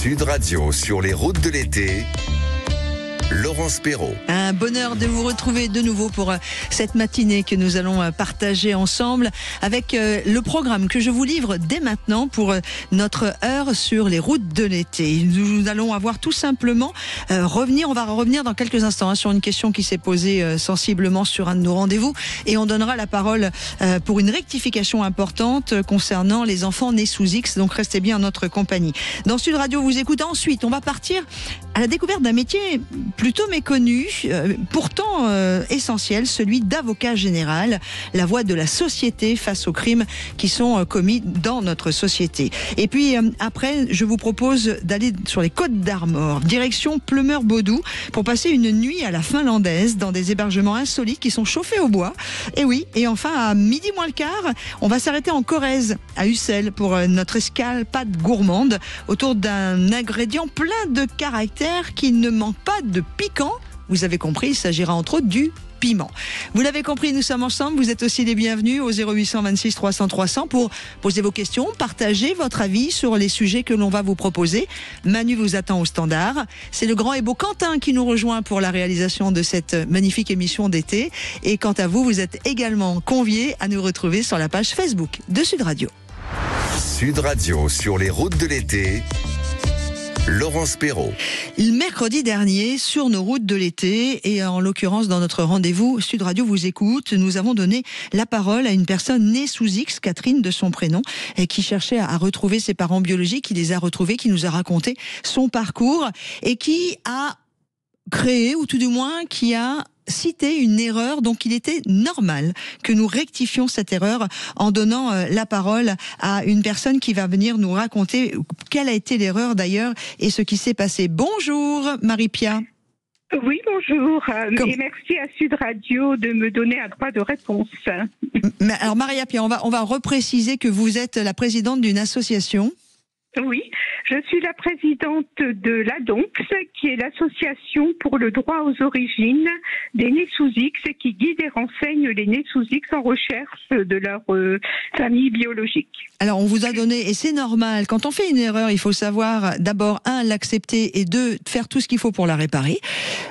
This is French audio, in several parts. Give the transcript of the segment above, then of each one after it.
Sud Radio sur les routes de l'été, Laurence Perrault. Un bonheur de vous retrouver de nouveau pour cette matinée que nous allons partager ensemble avec le programme que je vous livre dès maintenant pour notre heure sur les routes de l'été. Nous allons avoir tout simplement on va revenir dans quelques instants sur une question qui s'est posée sensiblement sur un de nos rendez-vous et on donnera la parole pour une rectification importante concernant les enfants nés sous X, donc restez bien en notre compagnie. Dans Sud Radio, vous écoutez. Ensuite, on va partir à la découverte d'un métier plutôt méconnu, pourtant essentiel, celui d'avocat général, la voix de la société face aux crimes qui sont commis dans notre société. Et puis après, je vous propose d'aller sur les Côtes d'Armor, direction Pleumeur-Bodou, pour passer une nuit à la finlandaise dans des hébergements insolites qui sont chauffés au bois. Et oui, et enfin à midi moins le quart, on va s'arrêter en Corrèze, à Ussel, pour notre escalade gourmande autour d'un ingrédient plein de caractère qui ne manque pas de piquant. Vous avez compris, il s'agira entre autres du piment. Vous l'avez compris, nous sommes ensemble. Vous êtes aussi les bienvenus au 0826 300 300 pour poser vos questions, partager votre avis sur les sujets que l'on va vous proposer. Manu vous attend au standard. C'est le grand et beau Quentin qui nous rejoint pour la réalisation de cette magnifique émission d'été. Et quant à vous, vous êtes également conviés à nous retrouver sur la page Facebook de Sud Radio. Sud Radio sur les routes de l'été, Laurence Perrault. Le mercredi dernier, sur nos routes de l'été, et en l'occurrence dans notre rendez-vous Sud Radio vous écoute, nous avons donné la parole à une personne née sous X, Catherine de son prénom, et qui cherchait à retrouver ses parents biologiques, qui les a retrouvés, qui nous a raconté son parcours, et qui a créé, ou tout du moins qui a cité une erreur, donc il était normal que nous rectifions cette erreur en donnant la parole à une personne qui va venir nous raconter quelle a été l'erreur d'ailleurs et ce qui s'est passé. Bonjour Marie-Pia. Oui, bonjour. Et merci à Sud Radio de me donner un droit de réponse. Alors Marie-Pia, on va repréciser que vous êtes la présidente d'une association. Oui, je suis la présidente de l'ADONX, qui est l'association pour le droit aux origines des nés sous X et qui guide et renseigne les nés sous X en recherche de leur famille biologique. Alors on vous a donné, et c'est normal, quand on fait une erreur, il faut savoir d'abord, l'accepter et deux, faire tout ce qu'il faut pour la réparer.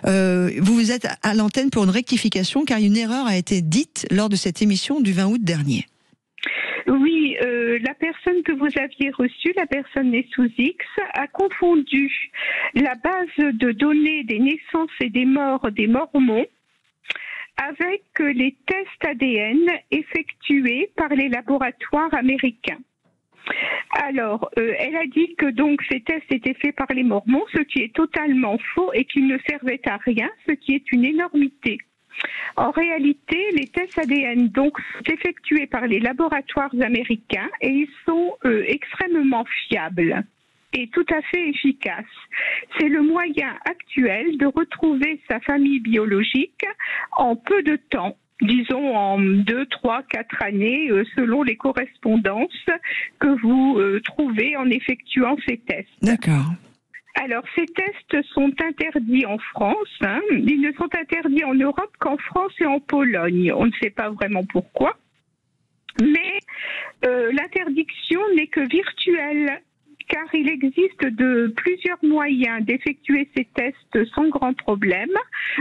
Vous êtes à l'antenne pour une rectification car une erreur a été dite lors de cette émission du 20 août dernier. Oui, la personne que vous aviez reçue, la personne née sous X, a confondu la base de données des naissances et des morts des Mormons avec les tests ADN effectués par les laboratoires américains. Alors, elle a dit que donc ces tests étaient faits par les Mormons, ce qui est totalement faux et qu'ils ne servaient à rien, ce qui est une énormité. En réalité, les tests ADN donc sont effectués par les laboratoires américains et ils sont extrêmement fiables et tout à fait efficaces. C'est le moyen actuel de retrouver sa famille biologique en peu de temps. Disons en 2, 3, 4 années, selon les correspondances que vous trouvez en effectuant ces tests. D'accord. Alors, ces tests sont interdits en France. Ils ne sont interdits en Europe qu'en France et en Pologne. On ne sait pas vraiment pourquoi. Mais l'interdiction n'est que virtuelle, car il existe plusieurs moyens d'effectuer ces tests sans grand problème,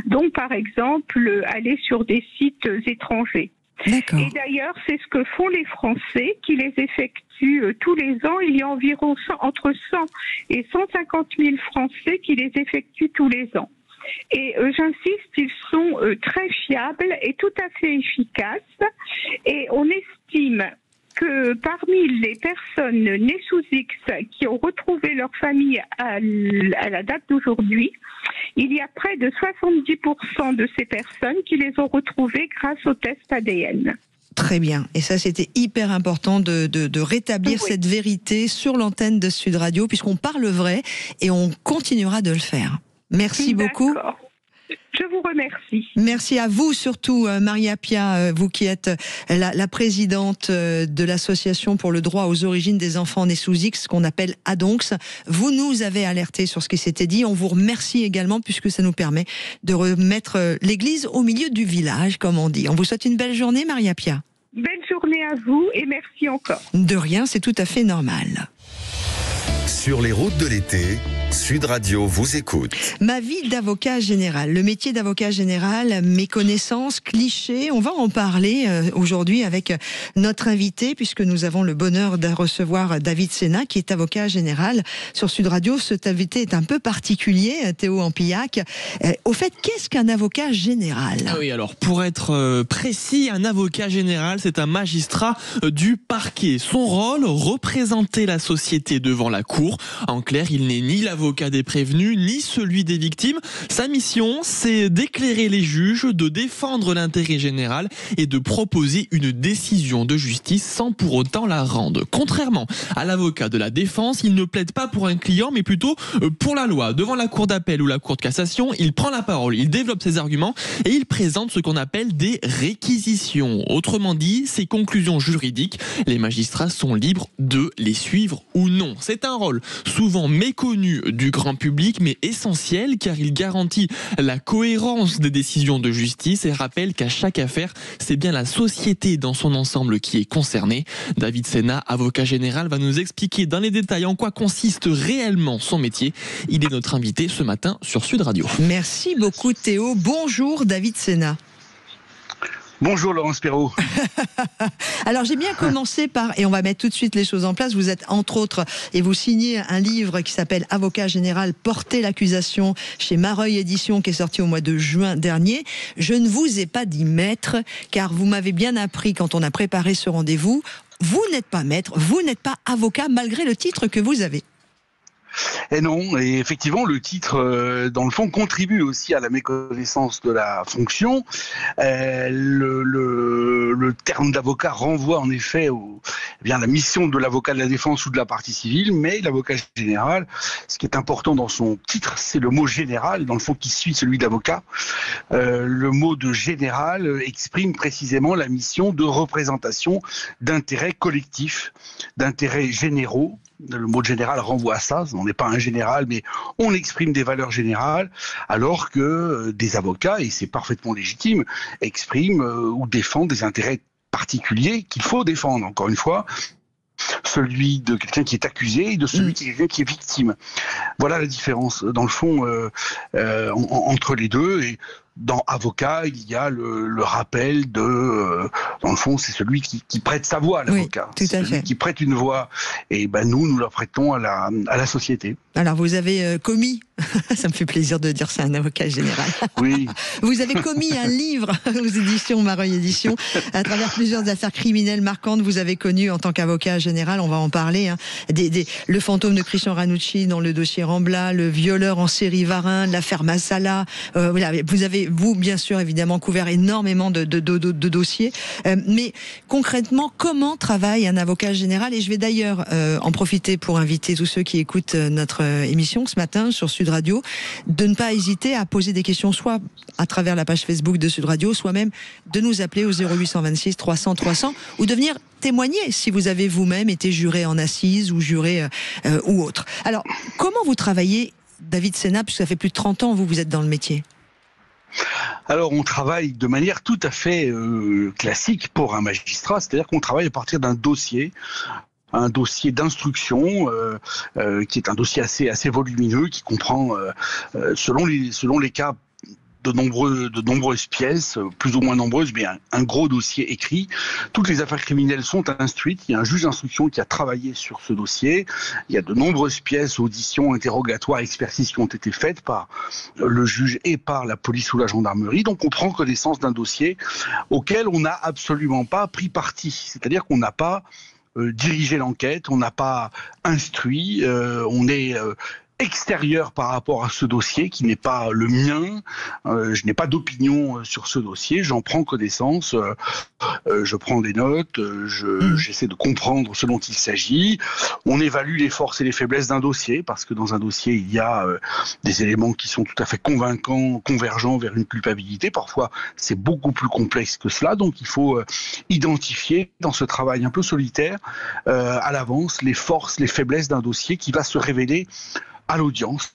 dont par exemple aller sur des sites étrangers. D'accord. Et d'ailleurs, c'est ce que font les Français qui les effectuent tous les ans. Il y a environ entre 100 et 150 000 Français qui les effectuent tous les ans. Et j'insiste, ils sont très fiables et tout à fait efficaces. Et on estime que parmi les personnes nées sous X qui ont retrouvé leur famille à la date d'aujourd'hui, il y a près de 70% de ces personnes qui les ont retrouvées grâce au test ADN. Très bien. Et ça, c'était hyper important de rétablir cette vérité sur l'antenne de Sud Radio, puisqu'on parle vrai et on continuera de le faire. Merci beaucoup. Je vous remercie. Merci à vous surtout, Marie-Pia, vous qui êtes la présidente de l'association pour le droit aux origines des enfants nés sous X, qu'on appelle ADONX. Vous nous avez alerté sur ce qui s'était dit. On vous remercie également puisque ça nous permet de remettre l'église au milieu du village, comme on dit. On vous souhaite une belle journée, Marie-Pia. Belle journée à vous et merci encore. De rien, c'est tout à fait normal. Sur les routes de l'été, Sud Radio vous écoute. Ma vie d'avocat général, le métier d'avocat général, mes connaissances, clichés, on va en parler aujourd'hui avec notre invité, puisque nous avons le bonheur de recevoir David Sena, qui est avocat général sur Sud Radio. Cet invité est un peu particulier, Théo Ampillac. Au fait, qu'est-ce qu'un avocat général ? Ah oui, alors pour être précis, un avocat général, c'est un magistrat du parquet. Son rôle, représenter la société devant la cour. En clair, il n'est ni l'avocat des prévenus, ni celui des victimes. Sa mission, c'est d'éclairer les juges, de défendre l'intérêt général et de proposer une décision de justice sans pour autant la rendre. Contrairement à l'avocat de la défense, il ne plaide pas pour un client, mais plutôt pour la loi. Devant la cour d'appel ou la cour de cassation, il prend la parole, il développe ses arguments et il présente ce qu'on appelle des réquisitions. Autrement dit, ses conclusions juridiques, les magistrats sont libres de les suivre ou non. C'est un rôle souvent méconnu du grand public, mais essentiel car il garantit la cohérence des décisions de justice et rappelle qu'à chaque affaire, c'est bien la société dans son ensemble qui est concernée. David Sena, avocat général, va nous expliquer dans les détails en quoi consiste réellement son métier. Il est notre invité ce matin sur Sud Radio. Merci beaucoup Théo. Bonjour David Sena. Bonjour Laurence Perrault. Alors j'ai bien commencé par, et on va mettre tout de suite les choses en place, vous êtes entre autres, et vous signez un livre qui s'appelle Avocat général, porter l'accusation chez Mareuil Éditions, qui est sorti au mois de juin dernier. Je ne vous ai pas dit maître, car vous m'avez bien appris quand on a préparé ce rendez-vous, vous n'êtes pas maître, vous n'êtes pas avocat malgré le titre que vous avez. Et non, et effectivement, le titre, dans le fond, contribue aussi à la méconnaissance de la fonction. Le terme d'avocat renvoie en effet à la mission de l'avocat de la défense ou de la partie civile, mais l'avocat général, ce qui est important dans son titre, c'est le mot général, dans le fond, qui suit celui d'avocat. Le mot de général exprime précisément la mission de représentation d'intérêts collectifs, d'intérêts généraux. Le mot de général renvoie à ça, on n'est pas un général, mais on exprime des valeurs générales, alors que des avocats, et c'est parfaitement légitime, expriment ou défendent des intérêts particuliers qu'il faut défendre, encore une fois, celui de quelqu'un qui est accusé et de celui qui est victime. Voilà la différence, dans le fond, entre les deux. Et dans avocat, il y a le rappel de... dans le fond, c'est celui qui prête sa voix à l'avocat. Oui, tout à fait. Celui qui prête une voix. Et nous la prêtons à la société. Alors, vous avez commis, ça me fait plaisir de dire ça, un avocat général. Oui. Vous avez commis un livre aux éditions Mareuil Éditions. À travers plusieurs affaires criminelles marquantes, vous avez connu en tant qu'avocat général, on va en parler, le fantôme de Christian Ranucci dans le dossier Rambla, le violeur en série Varin, l'affaire Massala. Vous avez, bien sûr, évidemment, couvert énormément de dossiers. Mais concrètement, comment travaille un avocat général ? Et je vais d'ailleurs en profiter pour inviter tous ceux qui écoutent notre émission ce matin sur Sud Radio, de ne pas hésiter à poser des questions, soit à travers la page Facebook de Sud Radio, soit même de nous appeler au 0826 300 300 ou de venir témoigner si vous avez vous-même été juré en assises ou juré ou autre. Alors, comment vous travaillez, David Sena, puisque ça fait plus de 30 ans vous êtes dans le métier ? Alors, on travaille de manière tout à fait classique pour un magistrat, c'est-à-dire qu'on travaille à partir d'un dossier d'instruction qui est un dossier assez volumineux, qui comprend, selon les cas, de nombreuses pièces, plus ou moins nombreuses, mais un gros dossier écrit. Toutes les affaires criminelles sont instruites. Il y a un juge d'instruction qui a travaillé sur ce dossier. Il y a de nombreuses pièces, auditions, interrogatoires, expertises qui ont été faites par le juge et par la police ou la gendarmerie. Donc on prend connaissance d'un dossier auquel on n'a absolument pas pris parti. C'est-à-dire qu'on n'a pas dirigé l'enquête, on n'a pas instruit, on est extérieur par rapport à ce dossier qui n'est pas le mien. Je n'ai pas d'opinion sur ce dossier. J'en prends connaissance. Je prends des notes. J'essaie de comprendre ce dont il s'agit. On évalue les forces et les faiblesses d'un dossier parce que dans un dossier, il y a des éléments qui sont tout à fait convaincants, convergents vers une culpabilité. Parfois, c'est beaucoup plus complexe que cela. Donc, il faut identifier dans ce travail un peu solitaire à l'avance les forces, les faiblesses d'un dossier qui va se révéler à l'audience.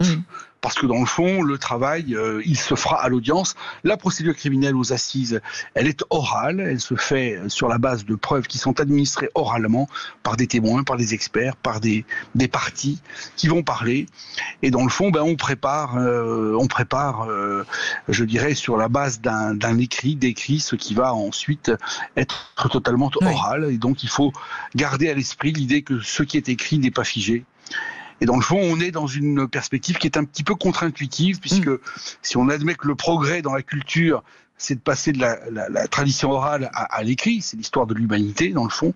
Parce que dans le fond, le travail, il se fera à l'audience. La procédure criminelle aux assises, elle est orale, elle se fait sur la base de preuves qui sont administrées oralement par des témoins, par des experts, par des parties qui vont parler. Et dans le fond, on prépare, je dirais, sur la base d'un écrit, d'écrit, ce qui va ensuite être totalement oral. Et donc, il faut garder à l'esprit l'idée que ce qui est écrit n'est pas figé. Et dans le fond, on est dans une perspective qui est un petit peu contre-intuitive, puisque si on admet que le progrès dans la culture, c'est de passer de la tradition orale à l'écrit, c'est l'histoire de l'humanité, dans le fond,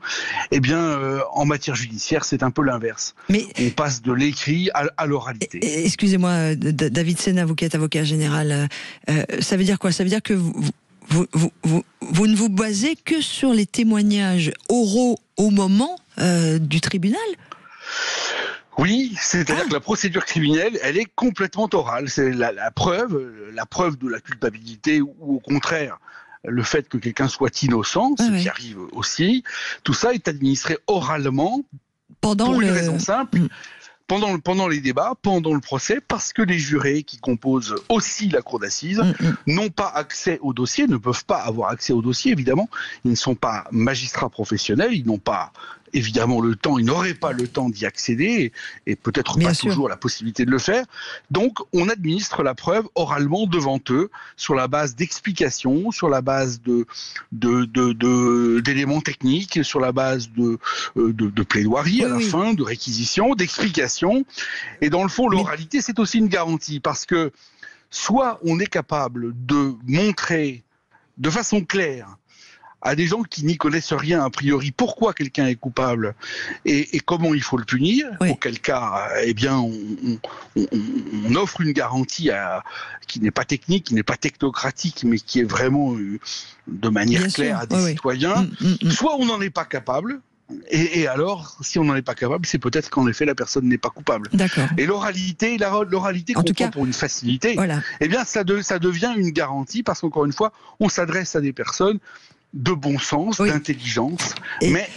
eh bien, en matière judiciaire, c'est un peu l'inverse. Mais on passe de l'écrit à l'oralité. Excusez-moi, David Sena, vous qui êtes avocat général, ça veut dire quoi? Ça veut dire que vous ne vous basez que sur les témoignages oraux au moment du tribunal? Oui, c'est-à-dire que la procédure criminelle, elle est complètement orale. C'est la preuve de la culpabilité ou au contraire, le fait que quelqu'un soit innocent, ce qui arrive aussi. Tout ça est administré oralement pour une raison simple. Pendant les débats, pendant le procès, parce que les jurés qui composent aussi la cour d'assises n'ont pas accès au dossier, ne peuvent pas avoir accès au dossier, évidemment. Ils ne sont pas magistrats professionnels, ils n'ont pas évidemment le temps, ils n'auraient pas le temps d'y accéder et peut-être pas toujours la possibilité de le faire. Donc, on administre la preuve oralement devant eux sur la base d'explications, sur la base d'éléments techniques, sur la base de plaidoiries à la fin, de réquisitions, d'explications. Et dans le fond, l'oralité, c'est aussi une garantie parce que soit on est capable de montrer de façon claire à des gens qui n'y connaissent rien a priori pourquoi quelqu'un est coupable et comment il faut le punir, auquel cas eh bien on offre une garantie qui n'est pas technique, qui n'est pas technocratique, mais qui est vraiment de manière claire à des citoyens. Soit on n'en est pas capable. Et alors, si on n'en est pas capable, c'est peut-être qu'en effet la personne n'est pas coupable. Et l'oralité qu'on prend pour une facilité, eh bien ça devient une garantie parce qu'encore une fois, on s'adresse à des personnes de bon sens, d'intelligence, mais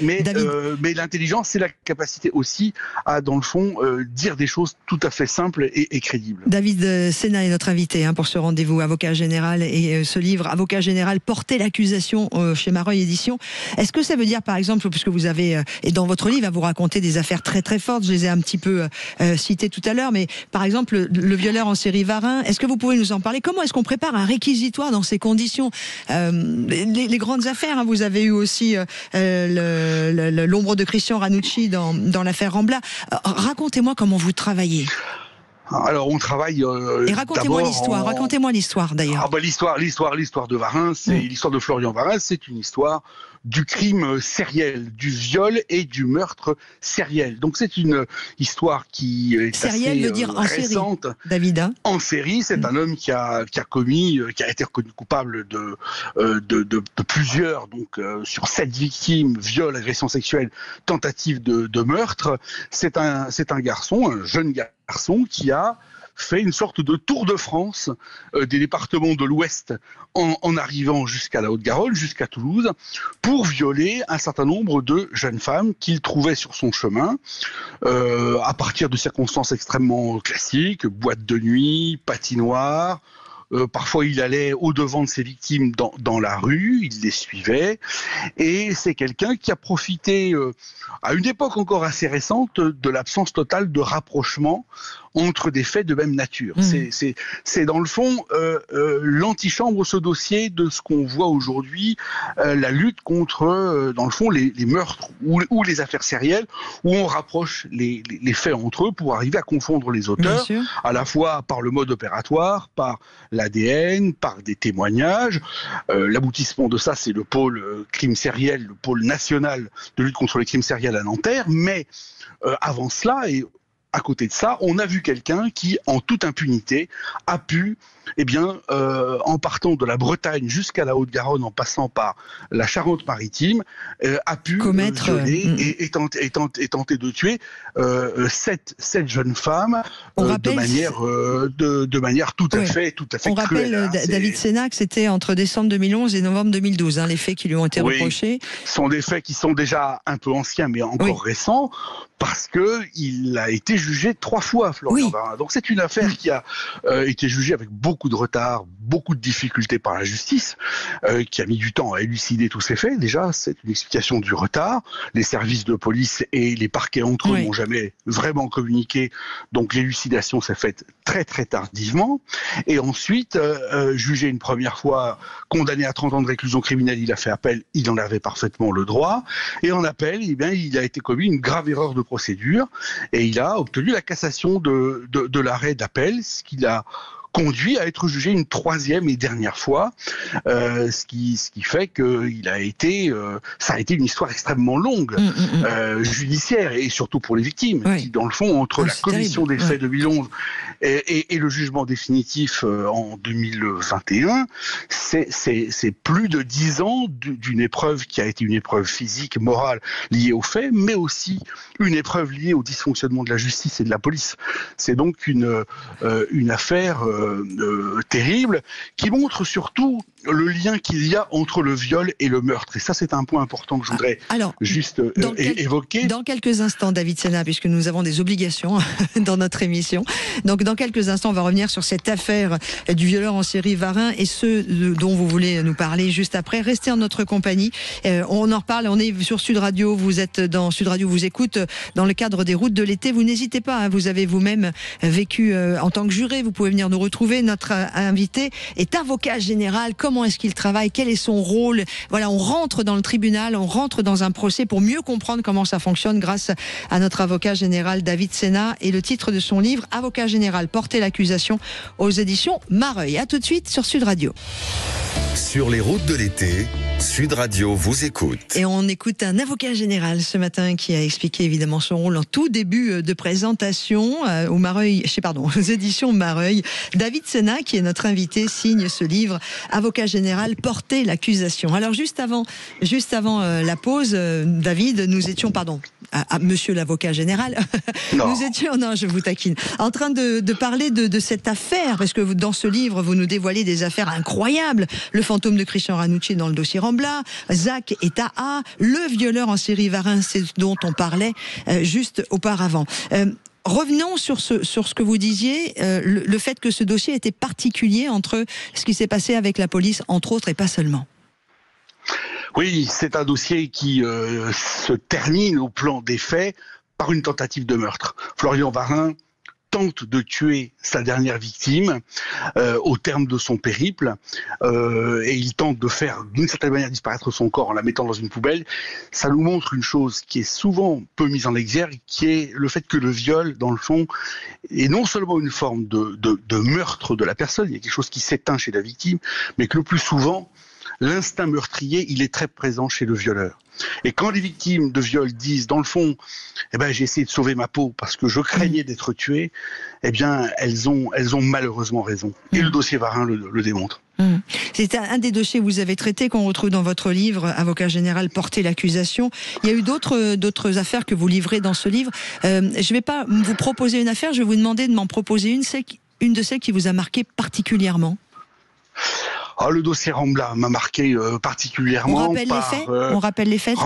l'intelligence, c'est la capacité aussi à, dans le fond, dire des choses tout à fait simples et crédibles. David Sena est notre invité pour ce rendez-vous, avocat général, et ce livre, Avocat général, porter l'accusation chez Mareuil Éditions. Est-ce que ça veut dire, par exemple, puisque vous avez, et dans votre livre, vous racontez des affaires très très fortes, je les ai un petit peu citées tout à l'heure, mais par exemple, le violeur en série Varin, est-ce que vous pouvez nous en parler? Comment est-ce qu'on prépare un réquisitoire dans ces conditions? Les grandes affaires, vous avez eu aussi l'ombre de Christian Ranucci dans l'affaire Rambla. Racontez-moi comment vous travaillez. Alors on travaille. Et racontez-moi l'histoire. Racontez-moi l'histoire d'ailleurs. L'histoire de Varin, l'histoire de Florian Varin, c'est une histoire du crime sériel, du viol et du meurtre sériel. Donc c'est une histoire qui est sériel assez veut dire récente. En série, David. En série, c'est un homme qui a été reconnu coupable de plusieurs, donc sur 7 victimes, viol, agression sexuelle, tentative de meurtre. C'est un garçon, un jeune garçon qui a fait une sorte de tour de France des départements de l'Ouest en arrivant jusqu'à la Haute-Garonne, jusqu'à Toulouse, pour violer un certain nombre de jeunes femmes qu'il trouvait sur son chemin, à partir de circonstances extrêmement classiques, boîte de nuit, patinoire. Parfois, il allait au-devant de ses victimes dans la rue, il les suivait. Et c'est quelqu'un qui a profité, à une époque encore assez récente, de l'absence totale de rapprochement entre des faits de même nature. C'est dans le fond l'antichambre, ce dossier, de ce qu'on voit aujourd'hui, la lutte contre, dans le fond, les meurtres ou les affaires sérielles, où on rapproche les faits entre eux pour arriver à confondre les auteurs, à la fois par le mode opératoire, par l'ADN, par des témoignages. L'aboutissement de ça, c'est le pôle crime sériel, le pôle national de lutte contre les crimes sériels à Nanterre. Mais avant cela, et à côté de ça, on a vu quelqu'un qui, en toute impunité, a pu, en partant de la Bretagne jusqu'à la Haute-Garonne, en passant par la Charente-Maritime, a pu violer et tenter de tuer 7 jeunes femmes de manière tout à fait on cruelle. Rappelle, David Sena, que c'était entre décembre 2011 et novembre 2012, les faits qui lui ont été reprochés. Ce sont des faits qui sont déjà un peu anciens, mais encore récents. parce qu'il a été jugé 3 fois, Florian Varin. Donc c'est une affaire qui a été jugée avec beaucoup de retard, beaucoup de difficultés par la justice, qui a mis du temps à élucider tous ces faits. Déjà, c'est une explication du retard. Les services de police et les parquets entre eux n'ont jamais vraiment communiqué, donc l'élucidation s'est faite très très tardivement. Et ensuite, jugé une première fois, condamné à 30 ans de réclusion criminelle, il a fait appel, il en avait parfaitement le droit. Et en appel, eh bien, il a été commis une grave erreur de procédure et il a obtenu la cassation de l'arrêt d'appel, ce qui l'a conduit à être jugé une 3e et dernière fois, ce qui fait que ça a été une histoire extrêmement longue, judiciaire, et surtout pour les victimes, qui dans le fond, entre la commission des faits de 2011 et le jugement définitif en 2021, c'est plus de 10 ans d'une épreuve qui a été une épreuve physique, morale, liée aux faits, mais aussi une épreuve liée au dysfonctionnement de la justice et de la police. C'est donc une affaire terrible, qui montre surtout le lien qu'il y a entre le viol et le meurtre. Et ça, c'est un point important que je voudrais évoquer. Dans quelques instants, David Sena, puisque nous avons des obligations dans notre émission. Donc, dans quelques instants, on va revenir sur cette affaire du violeur en série Varin et ceux dont vous voulez nous parler juste après. Restez en notre compagnie. On en reparle. On est sur Sud Radio. Vous êtes dans Sud Radio. Vous écoute dans le cadre des routes de l'été. Vous n'hésitez pas. Vous avez vous-même vécu en tant que juré. Vous pouvez venir nous retrouver. Notre invité est avocat général. Comment est-ce qu'il travaille? Quel est son rôle? Voilà, on rentre dans le tribunal, on rentre dans un procès pour mieux comprendre comment ça fonctionne grâce à notre avocat général David Sena et le titre de son livre Avocat général, porter l'accusation, aux éditions Mareuil. À tout de suite sur Sud Radio. Sur les routes de l'été, Sud Radio vous écoute. Et on écoute un avocat général ce matin qui a expliqué évidemment son rôle en tout début de présentation aux éditions Mareuil. David Sena, qui est notre invité, signe ce livre Avocat général, porter l'accusation. Alors juste avant la pause, David, nous étions, monsieur l'avocat général, nous étions, non, je vous taquine, en train de parler de cette affaire, parce que dans ce livre, vous nous dévoilez des affaires incroyables. Le fantôme de Christian Ranucci dans le dossier Rambla, Zach et Taha, le violeur en série Varin, c'est dont on parlait juste auparavant. Revenons sur ce que vous disiez, le fait que ce dossier était particulier entre ce qui s'est passé avec la police, entre autres, et pas seulement. Oui, c'est un dossier qui se termine au plan des faits par une tentative de meurtre. Florian Varin tente de tuer sa dernière victime au terme de son périple et il tente de faire d'une certaine manière disparaître son corps en la mettant dans une poubelle. Ça nous montre une chose qui est souvent peu mise en exergue, qui est le fait que le viol, dans le fond, est non seulement une forme de meurtre de la personne, il y a quelque chose qui s'éteint chez la victime, mais que le plus souvent, l'instinct meurtrier, il est très présent chez le violeur. Et quand les victimes de viol disent, dans le fond, j'ai essayé de sauver ma peau parce que je craignais d'être tué, elles ont malheureusement raison. Et le dossier Varin le démontre. C'est un des dossiers que vous avez traité, qu'on retrouve dans votre livre, Avocat général, porter l'accusation. Il y a eu d'autres affaires que vous livrez dans ce livre. Je ne vais pas vous proposer une affaire, je vais vous demander de m'en proposer une de celles qui vous a marqué particulièrement. Le dossier Rambla m'a marqué particulièrement. On rappelle les faits.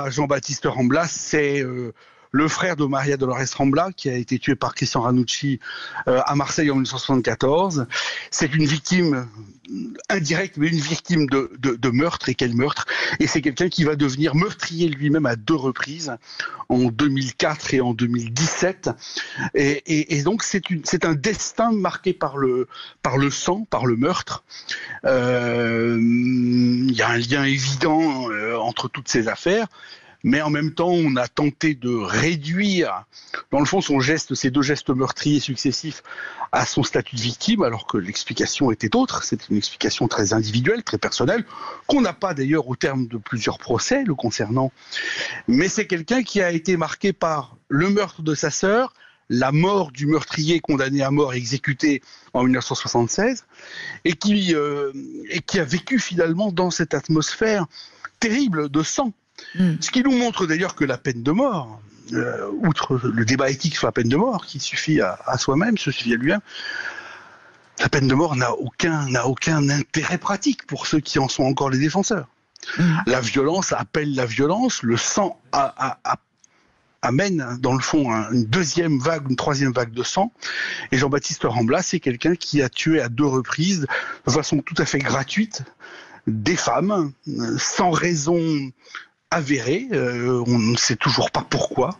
Jean-Baptiste Rambla, c'est le frère de Maria Dolores Rambla, qui a été tué par Christian Ranucci à Marseille en 1974. C'est une victime indirecte, mais une victime de meurtre. Et quel meurtre! Et c'est quelqu'un qui va devenir meurtrier lui-même à 2 reprises, en 2004 et en 2017. Et donc c'est un destin marqué par le sang, par le meurtre. Il y a un lien évident entre toutes ces affaires. Mais en même temps, on a tenté de réduire, dans le fond, ces 2 gestes meurtriers successifs à son statut de victime, alors que l'explication était autre. C'est une explication très individuelle, très personnelle, qu'on n'a pas d'ailleurs au terme de plusieurs procès le concernant. Mais c'est quelqu'un qui a été marqué par le meurtre de sa sœur, la mort du meurtrier condamné à mort exécuté en 1976, et qui a vécu finalement dans cette atmosphère terrible de sang. Ce qui nous montre d'ailleurs que la peine de mort, outre le débat éthique sur la peine de mort qui suffit à soi-même, se suffit à lui-même, la peine de mort n'a aucun intérêt pratique pour ceux qui en sont encore les défenseurs. La violence appelle la violence, le sang amène dans le fond une deuxième vague, une troisième vague de sang. Et Jean-Baptiste Rambla, c'est quelqu'un qui a tué à 2 reprises, de façon tout à fait gratuite, des femmes, sans raison avérée, on ne sait toujours pas pourquoi.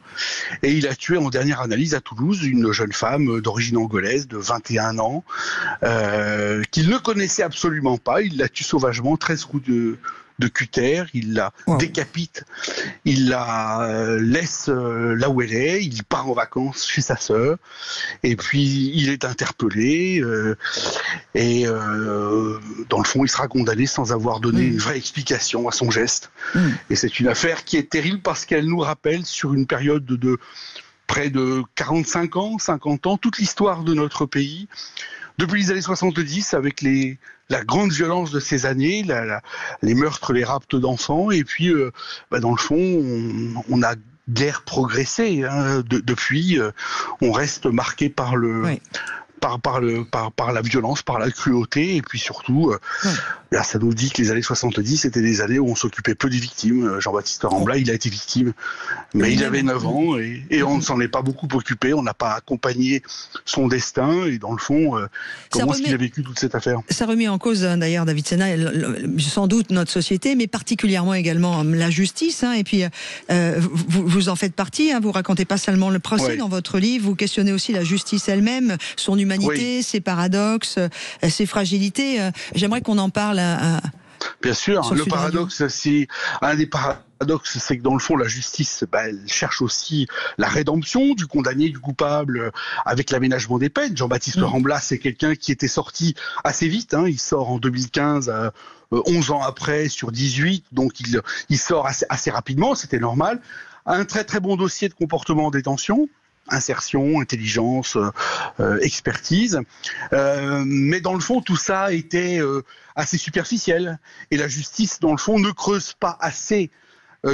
Et il a tué en dernière analyse à Toulouse une jeune femme d'origine angolaise de 21 ans, qu'il ne connaissait absolument pas. Il la tue sauvagement, 13 coups de cutter, il la décapite, il la laisse là où elle est, il part en vacances chez sa sœur, et puis il est interpellé, et dans le fond il sera condamné sans avoir donné une vraie explication à son geste. Et c'est une affaire qui est terrible parce qu'elle nous rappelle sur une période de près de 45 ans, 50 ans, toute l'histoire de notre pays, depuis les années 70, avec la grande violence de ces années, les meurtres, les rapts d'enfants, et puis dans le fond, on a guère progressé. Depuis, on reste marqué par par la violence, par la cruauté, et puis surtout, là, ça nous dit que les années 70 étaient des années où on s'occupait peu des victimes. Jean-Baptiste Rambla, il a été victime, mais il avait 9 ans, et on ne s'en est pas beaucoup occupé, on n'a pas accompagné son destin, et dans le fond, comment est-ce qu'il a vécu toute cette affaire? Ça remet en cause, d'ailleurs, David Sena, sans doute notre société, mais particulièrement également la justice, et puis vous en faites partie, vous racontez pas seulement le procès dans votre livre, vous questionnez aussi la justice elle-même, son humanité, ses paradoxes, ses fragilités. J'aimerais qu'on en parle. Bien sûr, le paradoxe, c'est un des paradoxes, c'est que dans le fond, la justice, elle cherche aussi la rédemption du condamné, du coupable, avec l'aménagement des peines. Jean-Baptiste Rambla, c'est quelqu'un qui était sorti assez vite. Il sort en 2015, 11 ans après, sur 18, donc il sort assez rapidement, c'était normal. Un très très bon dossier de comportement en détention. Insertion, intelligence, expertise. Mais dans le fond, tout ça était assez superficiel. Et la justice, dans le fond, ne creuse pas assez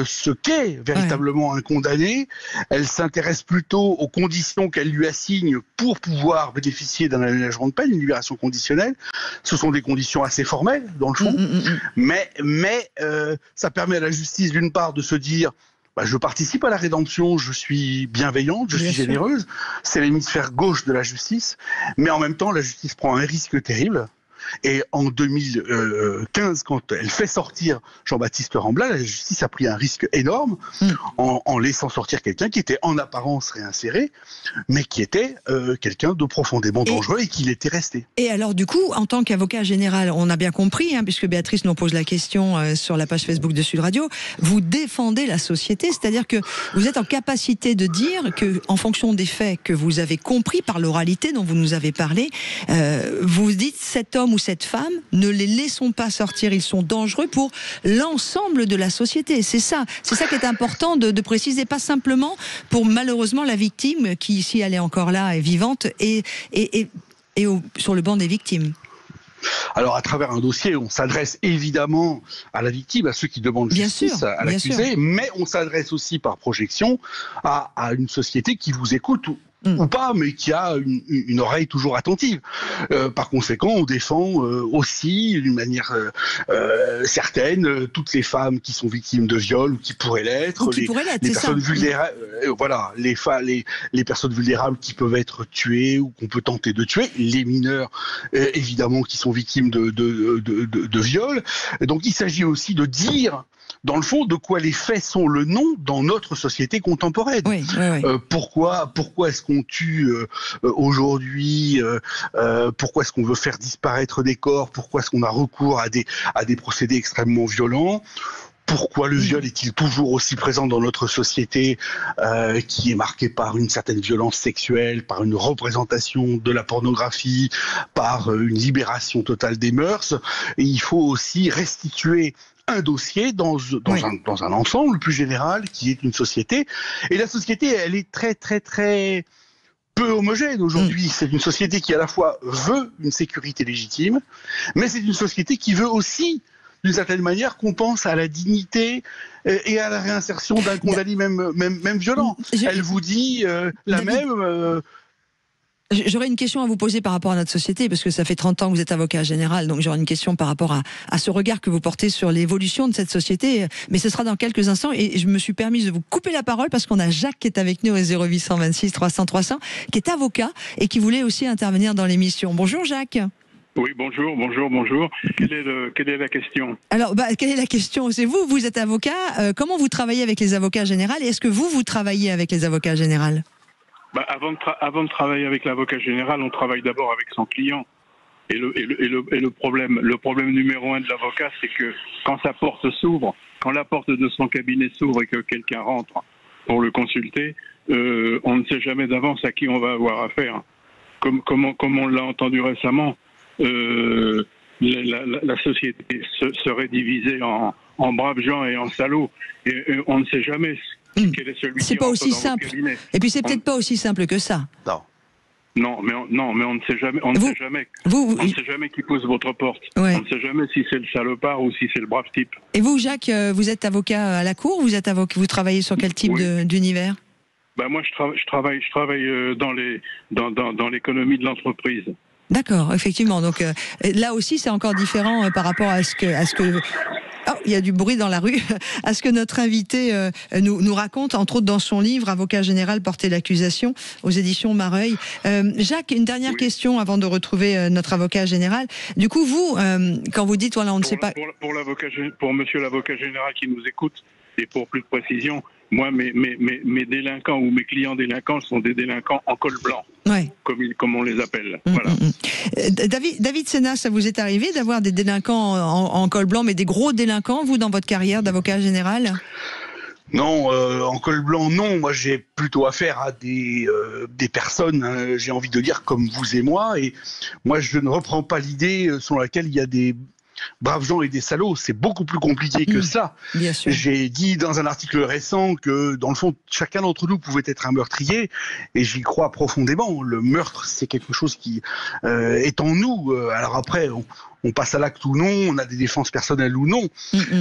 ce qu'est véritablement un condamné. Elle s'intéresse plutôt aux conditions qu'elle lui assigne pour pouvoir bénéficier d'un aménagement de peine, une libération conditionnelle. Ce sont des conditions assez formelles, dans le fond. Mais ça permet à la justice, d'une part, de se dire je participe à la rédemption, je suis bienveillante, je suis généreuse. C'est l'hémisphère gauche de la justice. Mais en même temps, la justice prend un risque terrible. Et en 2015, quand elle fait sortir Jean-Baptiste Rambla, la justice a pris un risque énorme en laissant sortir quelqu'un qui était en apparence réinséré, mais qui était quelqu'un de profondément dangereux et qui l'était resté. Et alors du coup, en tant qu'avocat général, on a bien compris, puisque Béatrice nous pose la question sur la page Facebook de Sud Radio, vous défendez la société, c'est-à-dire que vous êtes en capacité de dire que, en fonction des faits que vous avez compris par l'oralité dont vous nous avez parlé, vous dites cet homme ou cette femme, ne les laissons pas sortir, ils sont dangereux pour l'ensemble de la société. C'est ça qui est important de préciser, pas simplement pour malheureusement la victime qui, si elle est encore là, est vivante et sur le banc des victimes. Alors, à travers un dossier, on s'adresse évidemment à la victime, à ceux qui demandent justice, à l'accusé, mais on s'adresse aussi par projection à une société qui vous écoute ou pas, mais qui a une oreille toujours attentive. Par conséquent, on défend aussi, d'une manière certaine, toutes les femmes qui sont victimes de viol ou qui pourraient l'être, les personnes vulnérables, les personnes vulnérables qui peuvent être tuées ou qu'on peut tenter de tuer, les mineurs évidemment qui sont victimes de viol. Donc il s'agit aussi de dire, dans le fond, de quoi les faits sont le nom dans notre société contemporaine. Pourquoi est-ce qu'on tue aujourd'hui, pourquoi est-ce qu'on veut faire disparaître des corps, pourquoi est-ce qu'on a recours à des procédés extrêmement violents, pourquoi le viol est-il toujours aussi présent dans notre société qui est marquée par une certaine violence sexuelle, par une représentation de la pornographie, par une libération totale des mœurs. Et il faut aussi restituer un dossier dans un ensemble plus général qui est une société. Et la société, elle est très très très peu homogène aujourd'hui. C'est une société qui à la fois veut une sécurité légitime, mais c'est une société qui veut aussi, d'une certaine manière, qu'on pense à la dignité et à la réinsertion d'un condamné même violent. Elle vous dit J'aurais une question à vous poser par rapport à notre société, parce que ça fait 30 ans que vous êtes avocat général, donc j'aurais une question par rapport à ce regard que vous portez sur l'évolution de cette société, mais ce sera dans quelques instants, et je me suis permise de vous couper la parole parce qu'on a Jacques qui est avec nous au 0826 300 300, qui est avocat et qui voulait aussi intervenir dans l'émission. Bonjour Jacques. Oui, bonjour. Quelle est la question? Alors, quelle est la question? C'est vous êtes avocat, comment vous travaillez avec les avocats généraux, et est-ce que vous travaillez avec les avocats généraux? Avant de travailler avec l'avocat général, on travaille d'abord avec son client. Et le problème numéro 1 de l'avocat, c'est que quand sa porte s'ouvre, quand la porte de son cabinet s'ouvre et que quelqu'un rentre pour le consulter, on ne sait jamais d'avance à qui on va avoir affaire. Comme on l'a entendu récemment, la société serait divisée en braves gens et en salauds. Et on ne sait jamais quel est celui c'est qui pas rentre aussi dans simple. votre cabinet. Et puis c'est peut-être pas aussi simple que ça. Non, mais on ne sait jamais. On ne sait jamais qui pousse votre porte. Ouais. On ne sait jamais si c'est le salopard ou si c'est le brave type. Et vous, Jacques, vous êtes avocat à la cour, vous travaillez sur quel type d'univers? Moi, je travaille dans l'économie de l'entreprise. D'accord, effectivement. Donc là aussi, c'est encore différent par rapport à ce que. Oh, il y a du bruit dans la rue. À ce que notre invité nous raconte, entre autres dans son livre Avocat général, porter l'accusation, aux éditions Mareuil. Jacques, une dernière question avant de retrouver notre avocat général. Du coup, vous, quand vous dites voilà, on ne sait pas. Pour monsieur l'avocat général qui nous écoute, et pour plus de précision, moi, mes délinquants ou mes clients délinquants sont des délinquants en col blanc, comme on les appelle. Voilà. David Sena, ça vous est arrivé d'avoir des délinquants en col blanc, mais des gros délinquants, vous, dans votre carrière d'avocat général? Non, en col blanc, non. Moi, j'ai plutôt affaire à des personnes, j'ai envie de dire, comme vous et moi. Et moi, je ne reprends pas l'idée selon laquelle il y a des braves gens et des salauds. C'est beaucoup plus compliqué que ça. Bien sûr. J'ai dit dans un article récent que, dans le fond, chacun d'entre nous pouvait être un meurtrier, et j'y crois profondément. Le meurtre, c'est quelque chose qui est en nous. Alors après, on passe à l'acte ou non, on a des défenses personnelles ou non,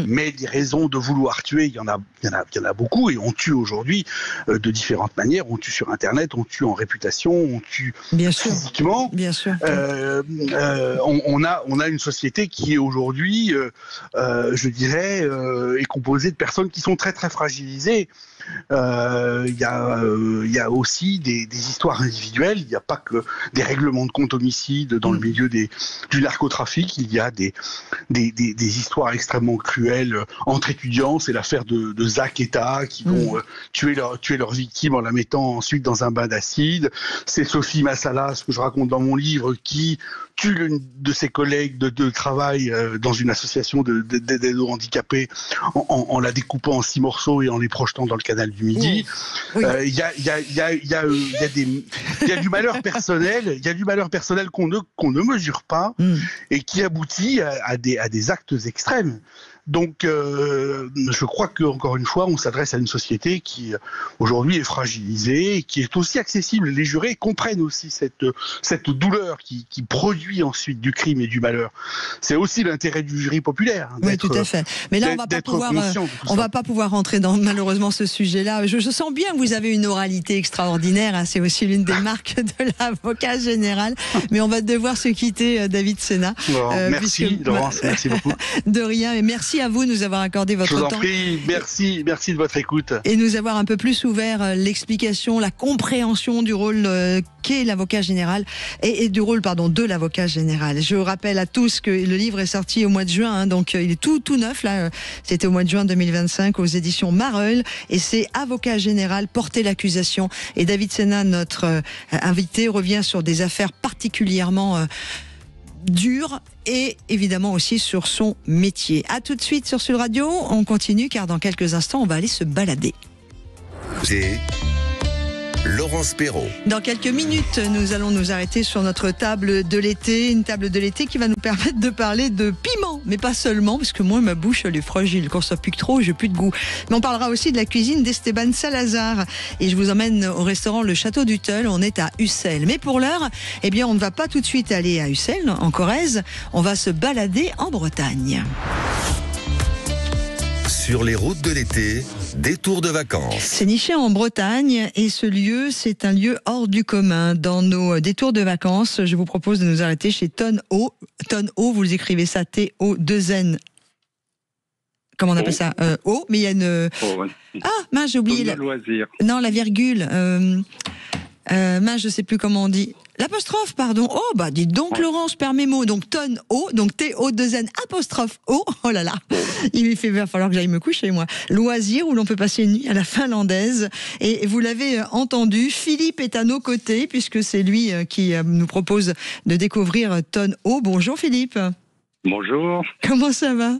mais des raisons de vouloir tuer, il y en a beaucoup, et on tue aujourd'hui de différentes manières. On tue sur Internet, on tue en réputation, on tue physiquement. Bien sûr. On a une société qui aujourd'hui, je dirais, est composée de personnes qui sont très très fragilisées. Il y a aussi des histoires individuelles. Il n'y a pas que des règlements de compte homicide dans le milieu du narcotrafic. Il y a des histoires extrêmement cruelles entre étudiants. C'est l'affaire de Zach et Ta qui vont tuer leur victime en la mettant ensuite dans un bain d'acide. C'est Sophie Massala, ce que je raconte dans mon livre, qui tue l'une de ses collègues de travail dans une association d'aide aux handicapés en la découpant en 6 morceaux et en les projetant dans le canal du Midi. Il y a du malheur personnel qu'on ne mesure pas et qui aboutit à des actes extrêmes. Donc, je crois qu'encore une fois, on s'adresse à une société qui, aujourd'hui, est fragilisée, et qui est aussi accessible. Les jurés comprennent aussi cette douleur qui produit ensuite du crime et du malheur. C'est aussi l'intérêt du jury populaire. Oui, tout à fait. Mais là, on va pas pouvoir rentrer dans, malheureusement, ce sujet-là. Je sens bien que vous avez une oralité extraordinaire. Hein. C'est aussi l'une des marques de l'avocat général. Mais on va devoir se quitter, David Sena. Merci, Laurence. Merci beaucoup. De rien. Et merci à vous de nous avoir accordé votre temps. Je vous en prie, merci de votre écoute. Et nous avoir un peu plus ouvert l'explication, la compréhension du rôle qu'est l'avocat général et du rôle, de l'avocat général. Je rappelle à tous que le livre est sorti au mois de juin, donc il est tout neuf là. C'était au mois de juin 2025 aux éditions Mareuil, et c'est Avocat général, porter l'accusation. Et David Sena, notre invité, revient sur des affaires particulièrement dur et évidemment aussi sur son métier. À tout de suite sur Sud Radio, on continue car dans quelques instants on va aller se balader. C'est Laurence Perrault. Dans quelques minutes, nous allons nous arrêter sur notre table de l'été, une table de l'été qui va nous permettre de parler de piment, mais pas seulement, parce que moi ma bouche elle est fragile, quand ça pique trop, j'ai plus de goût. Mais on parlera aussi de la cuisine d'Esteban Salazar, et je vous emmène au restaurant Le Château du Teul. On est à Ussel, mais pour l'heure, on ne va pas tout de suite aller à Ussel, en Corrèze, on va se balader en Bretagne. Sur les routes de l'été, détour de vacances. C'est niché en Bretagne et ce lieu, c'est un lieu hors du commun. Dans nos détours de vacances, je vous propose de nous arrêter chez Tonneau. Tonneau, vous écrivez ça T-O-2-N. Comment on appelle ça O, mais il y a une... Ah, mince, j'ai oublié la... Loisir. Non, la virgule. Mince, je sais plus comment on dit. L'apostrophe, pardon. Oh, bah, dites donc, Laurence, perd mes mots. Donc, Tonneau, donc T-O-2-N, apostrophe O. Oh là là. Il va falloir que j'aille me coucher, moi. Loisir, où l'on peut passer une nuit à la finlandaise. Et vous l'avez entendu, Philippe est à nos côtés, puisque c'est lui qui nous propose de découvrir Tonneau. Bonjour, Philippe. Bonjour. Comment ça va?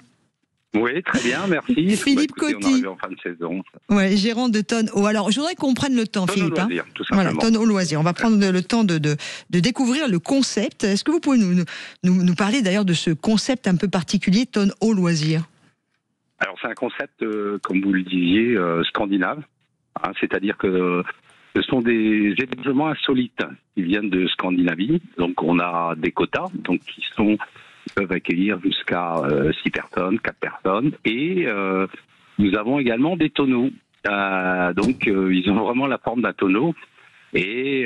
Oui, très bien, merci. Philippe écoutez, Coty. On arrive en fin de saison. Ouais, gérant de Tonneau. Alors, je voudrais qu'on prenne le temps, Tonneau Philippe. Loisir, tout simplement. Voilà, Tonneau Loisir. On va prendre le temps de découvrir le concept. Est-ce que vous pouvez nous parler d'ailleurs de ce concept un peu particulier, Tonneau Loisir? Alors, c'est un concept, comme vous le disiez, scandinave. Hein, c'est-à-dire que ce sont des hébergements insolites qui viennent de Scandinavie. Donc, on a des quotas, donc qui peuvent accueillir jusqu'à 6 personnes, 4 personnes. Et nous avons également des tonneaux. Donc, ils ont vraiment la forme d'un tonneau. Et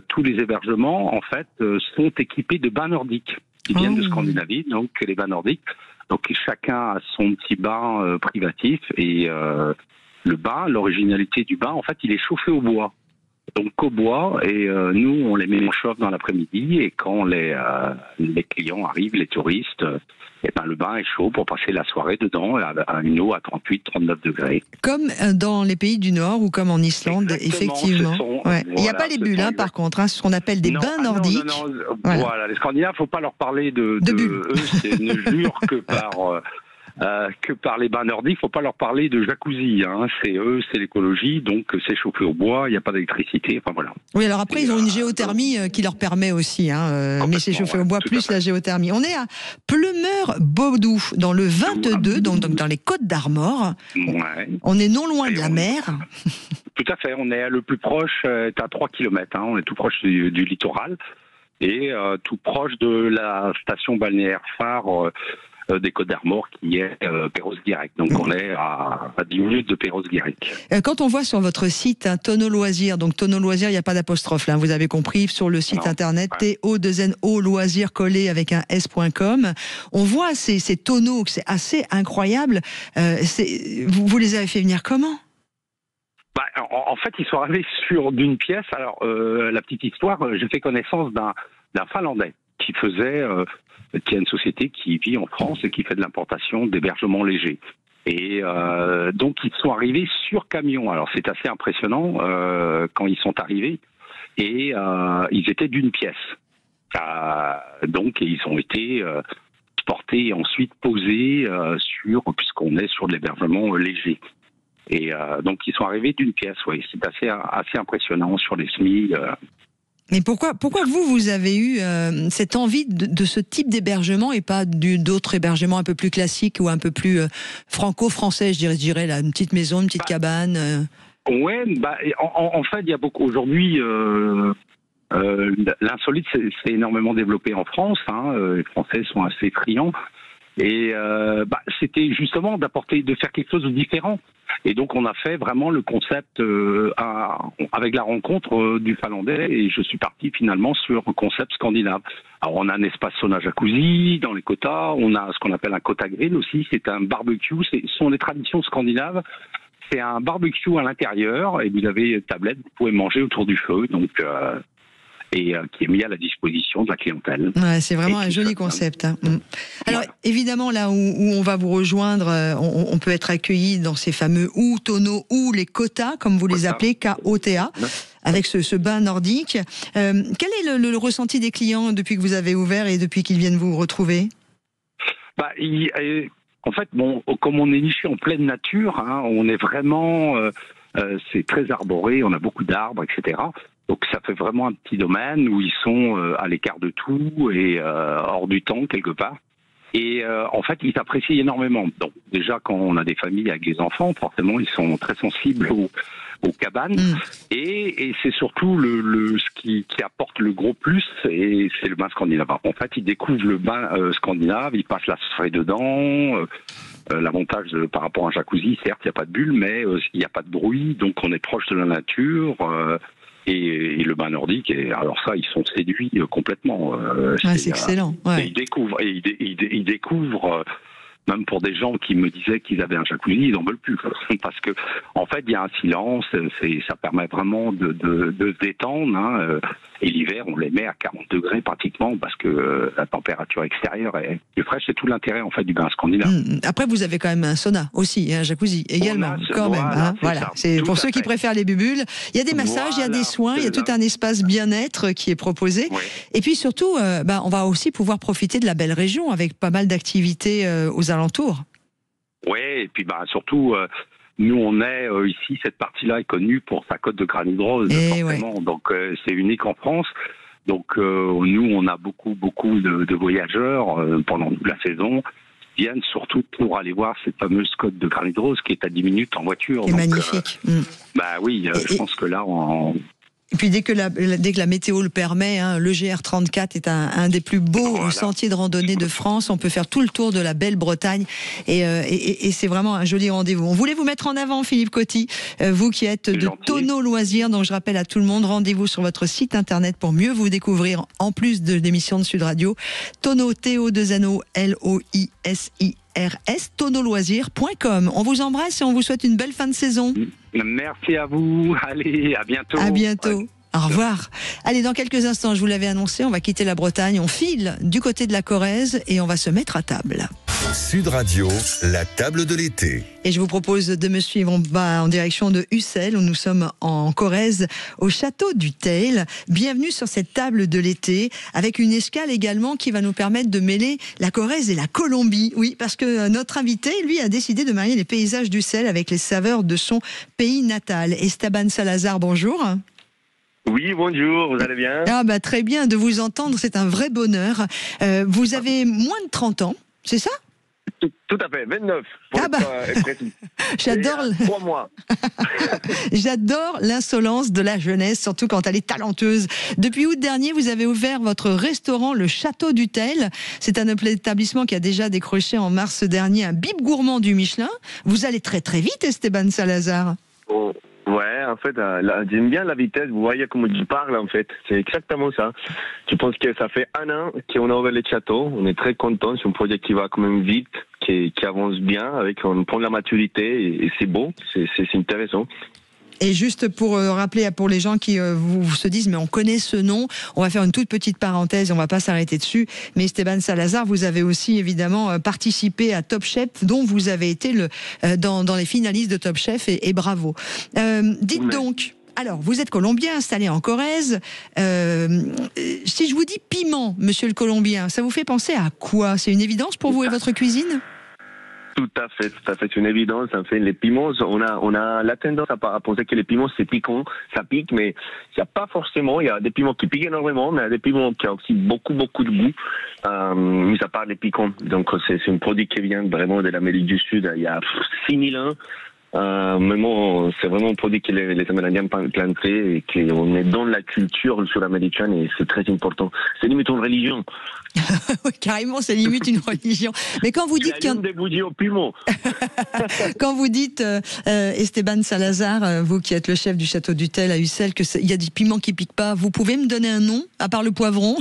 tous les hébergements, en fait, sont équipés de bains nordiques qui viennent de Scandinavie. Donc, les bains nordiques. Donc, chacun a son petit bain privatif. Et le bain, l'originalité du bain, en fait, il est chauffé au bois. Donc au bois, et nous on les met en chauffe dans l'après-midi, et quand les clients arrivent, les touristes, et ben le bain est chaud pour passer la soirée dedans à une eau à 38-39 degrés. Comme dans les pays du Nord ou comme en Islande, Exactement, effectivement. Il n'y a pas les bulles par contre, hein, ce qu'on appelle des bains nordiques. Non. Voilà, les Scandinaves, faut pas leur parler de bulles. Eux, ne jurent que par les bains nordiques, faut pas leur parler de jacuzzi. Hein. C'est l'écologie, donc c'est chauffé au bois, il n'y a pas d'électricité. Enfin voilà. Oui, alors après ils ont une géothermie qui leur permet aussi, hein, mais c'est chauffé au bois plus la géothermie. On est à Pleumeur-Baudou, dans le 22, donc dans les Côtes d'Armor. Ouais. On est non loin de la mer. Tout à fait. On est le plus proche, est à 3 km. Hein. On est tout proche du littoral et tout proche de la station balnéaire phare. Des Côtes d'Armor qui est Perros-Guirec. Donc on est à 10 minutes de Perros-Guirec. Quand on voit sur votre site Tonneau Loisir, donc Tonneau Loisir, il n'y a pas d'apostrophe là, vous avez compris, sur le site internet TO2NO Loisir collé avec un S.com, on voit ces tonneaux, c'est assez incroyable. Vous les avez fait venir comment? En fait, ils sont arrivés d'une pièce. Alors, la petite histoire, j'ai fait connaissance d'un Finlandais qui a une société qui vit en France et qui fait de l'importation d'hébergements légers. Et donc, ils sont arrivés sur camion. Alors, c'est assez impressionnant quand ils sont arrivés. Et ils étaient d'une pièce. Donc, ils ont été portés et ensuite posés puisqu'on est sur de l'hébergement léger. Et donc, ils sont arrivés d'une pièce, oui. C'est assez impressionnant sur les semis. Mais pourquoi vous avez eu cette envie de ce type d'hébergement et pas d'autres hébergements un peu plus classiques ou un peu plus franco-français, je dirais là, une petite maison, une petite cabane Ouais, en fait, il y a beaucoup aujourd'hui. L'insolite, c'est énormément développé en France. Hein, les Français sont assez friands. Et c'était justement de faire quelque chose de différent. Et donc on a fait vraiment le concept avec la rencontre du Finlandais, et je suis parti finalement sur un concept scandinave. Alors on a un espace sauna jacuzzi dans les quotas, on a ce qu'on appelle un quota grill aussi, c'est un barbecue, ce sont des traditions scandinaves. C'est un barbecue à l'intérieur et vous avez une tablette, vous pouvez manger autour du feu, donc et qui est mis à la disposition de la clientèle. Ouais, c'est vraiment un joli concept. Hein. Alors évidemment, là où on va vous rejoindre, on peut être accueilli dans ces fameux tonneaux ou les quotas, comme vous les appelez, K-O-T-A, avec ce bain nordique. Quel est le ressenti des clients depuis que vous avez ouvert et depuis qu'ils viennent vous retrouver? En fait, comme on est niché en pleine nature, hein, on est vraiment... c'est très arboré, on a beaucoup d'arbres, etc. Donc ça fait vraiment un petit domaine où ils sont à l'écart de tout et hors du temps quelque part. Et en fait, ils apprécient énormément. Donc déjà, quand on a des familles avec des enfants, forcément, ils sont très sensibles aux cabanes. Et c'est surtout ce qui apporte le gros plus, et c'est le bain scandinave. En fait, ils découvrent le bain scandinave, ils passent la soirée dedans. L'avantage par rapport à un jacuzzi, certes, il n'y a pas de bulle, mais il n'y a pas de bruit, donc on est proche de la nature. Et le bain nordique, alors ça, ils sont séduits complètement. C'est excellent. Ouais. Et ils découvrent même pour des gens qui me disaient qu'ils avaient un jacuzzi, ils n'en veulent plus. Parce que, en fait, il y a un silence, ça permet vraiment de se détendre. Hein. Et l'hiver, on les met à 40 degrés pratiquement parce que la température extérieure est plus fraîche. C'est tout l'intérêt, en fait, du bain scandinave. Après, vous avez quand même un sauna aussi, un jacuzzi également, quand même. Hein. Voilà. C'est pour ceux qui préfèrent les bulles. Il y a des massages, il y a des soins, il y a tout un espace bien-être qui est proposé. Oui. Et puis surtout, on va aussi pouvoir profiter de la belle région avec pas mal d'activités aux alentours. Oui, et puis surtout, nous on est ici, cette partie-là est connue pour sa côte de granit rose, forcément. Ouais. Donc c'est unique en France. Donc nous on a beaucoup de voyageurs pendant toute la saison qui viennent surtout pour aller voir cette fameuse côte de granit rose qui est à 10 minutes en voiture. C'est magnifique. Oui, je pense que là Et puis dès que la météo le permet, hein, le GR34 est un des plus beaux sentiers de randonnée de France. On peut faire tout le tour de la belle Bretagne et c'est vraiment un joli rendez-vous. On voulait vous mettre en avant, Philippe Coty, vous qui êtes de Tonneau Loisirs. Donc je rappelle à tout le monde, rendez-vous sur votre site internet pour mieux vous découvrir, en plus de l'émission de Sud Radio. Tonneau, T-O-2-N-O, L-O-I-S-I-R-S, tonneauloisirs.com. On vous embrasse et on vous souhaite une belle fin de saison. Merci à vous. Allez, à bientôt. À bientôt. Ouais. Au revoir. Allez, dans quelques instants, je vous l'avais annoncé, on va quitter la Bretagne, on file du côté de la Corrèze et on va se mettre à table. Sud Radio, la table de l'été. Et je vous propose de me suivre en direction de Ussel, où nous sommes en Corrèze, au château du Teil. Bienvenue sur cette table de l'été, avec une escale également qui va nous permettre de mêler la Corrèze et la Colombie. Oui, parce que notre invité, lui, a décidé de marier les paysages d'Ussel avec les saveurs de son pays natal. Esteban Salazar, bonjour. Oui, bonjour, vous allez bien? Très bien, de vous entendre, c'est un vrai bonheur. Vous avez moins de 30 ans, c'est ça? Tout à fait, 29. J'adore. 3 mois. J'adore l'insolence de la jeunesse, surtout quand elle est talenteuse. Depuis août dernier, vous avez ouvert votre restaurant, le Château du Teil. C'est un établissement qui a déjà décroché en mars dernier un bib gourmand du Michelin. Vous allez très très vite, Esteban Salazar. Ouais, en fait, j'aime bien la vitesse. Vous voyez comment je parle, en fait. C'est exactement ça. Je pense que ça fait 1 an qu'on a ouvert le château. On est très contents. C'est un projet qui va quand même vite, qui avance bien. On prend la maturité et c'est beau. C'est intéressant. Et juste pour rappeler pour les gens qui vous se disent mais on connaît ce nom, on va faire une toute petite parenthèse, on va pas s'arrêter dessus. Mais Esteban Salazar, vous avez aussi évidemment participé à Top Chef, dont vous avez été dans les finalistes de Top Chef et bravo. Dites donc. Alors, vous êtes colombien, installé en Corrèze. Si je vous dis piment, monsieur le Colombien, ça vous fait penser à quoi? C'est une évidence pour vous et votre cuisine? Tout à fait, c'est une évidence. En fait, les piments, on a la tendance à penser que les piments c'est piquant, ça pique, mais il n'y a pas forcément. Il y a des piments qui piquent énormément, mais il y a des piments qui ont aussi beaucoup de goût, mis à part les piquants. Donc c'est un produit qui vient vraiment de l'Amérique du Sud. Il y a 6000 ans. C'est vraiment un produit que les Amérindiens plantaient et qu'on est dans la culture sud-américaine et c'est très important. C'est limite une religion. Oui, carrément, c'est limite une religion. Mais quand vous dites qu'il y a des bougies au piment. Quand vous dites, Esteban Salazar, vous qui êtes le chef du Château du Teil à Ussel, qu'il y a des piments qui piquent pas, vous pouvez me donner un nom, à part le poivron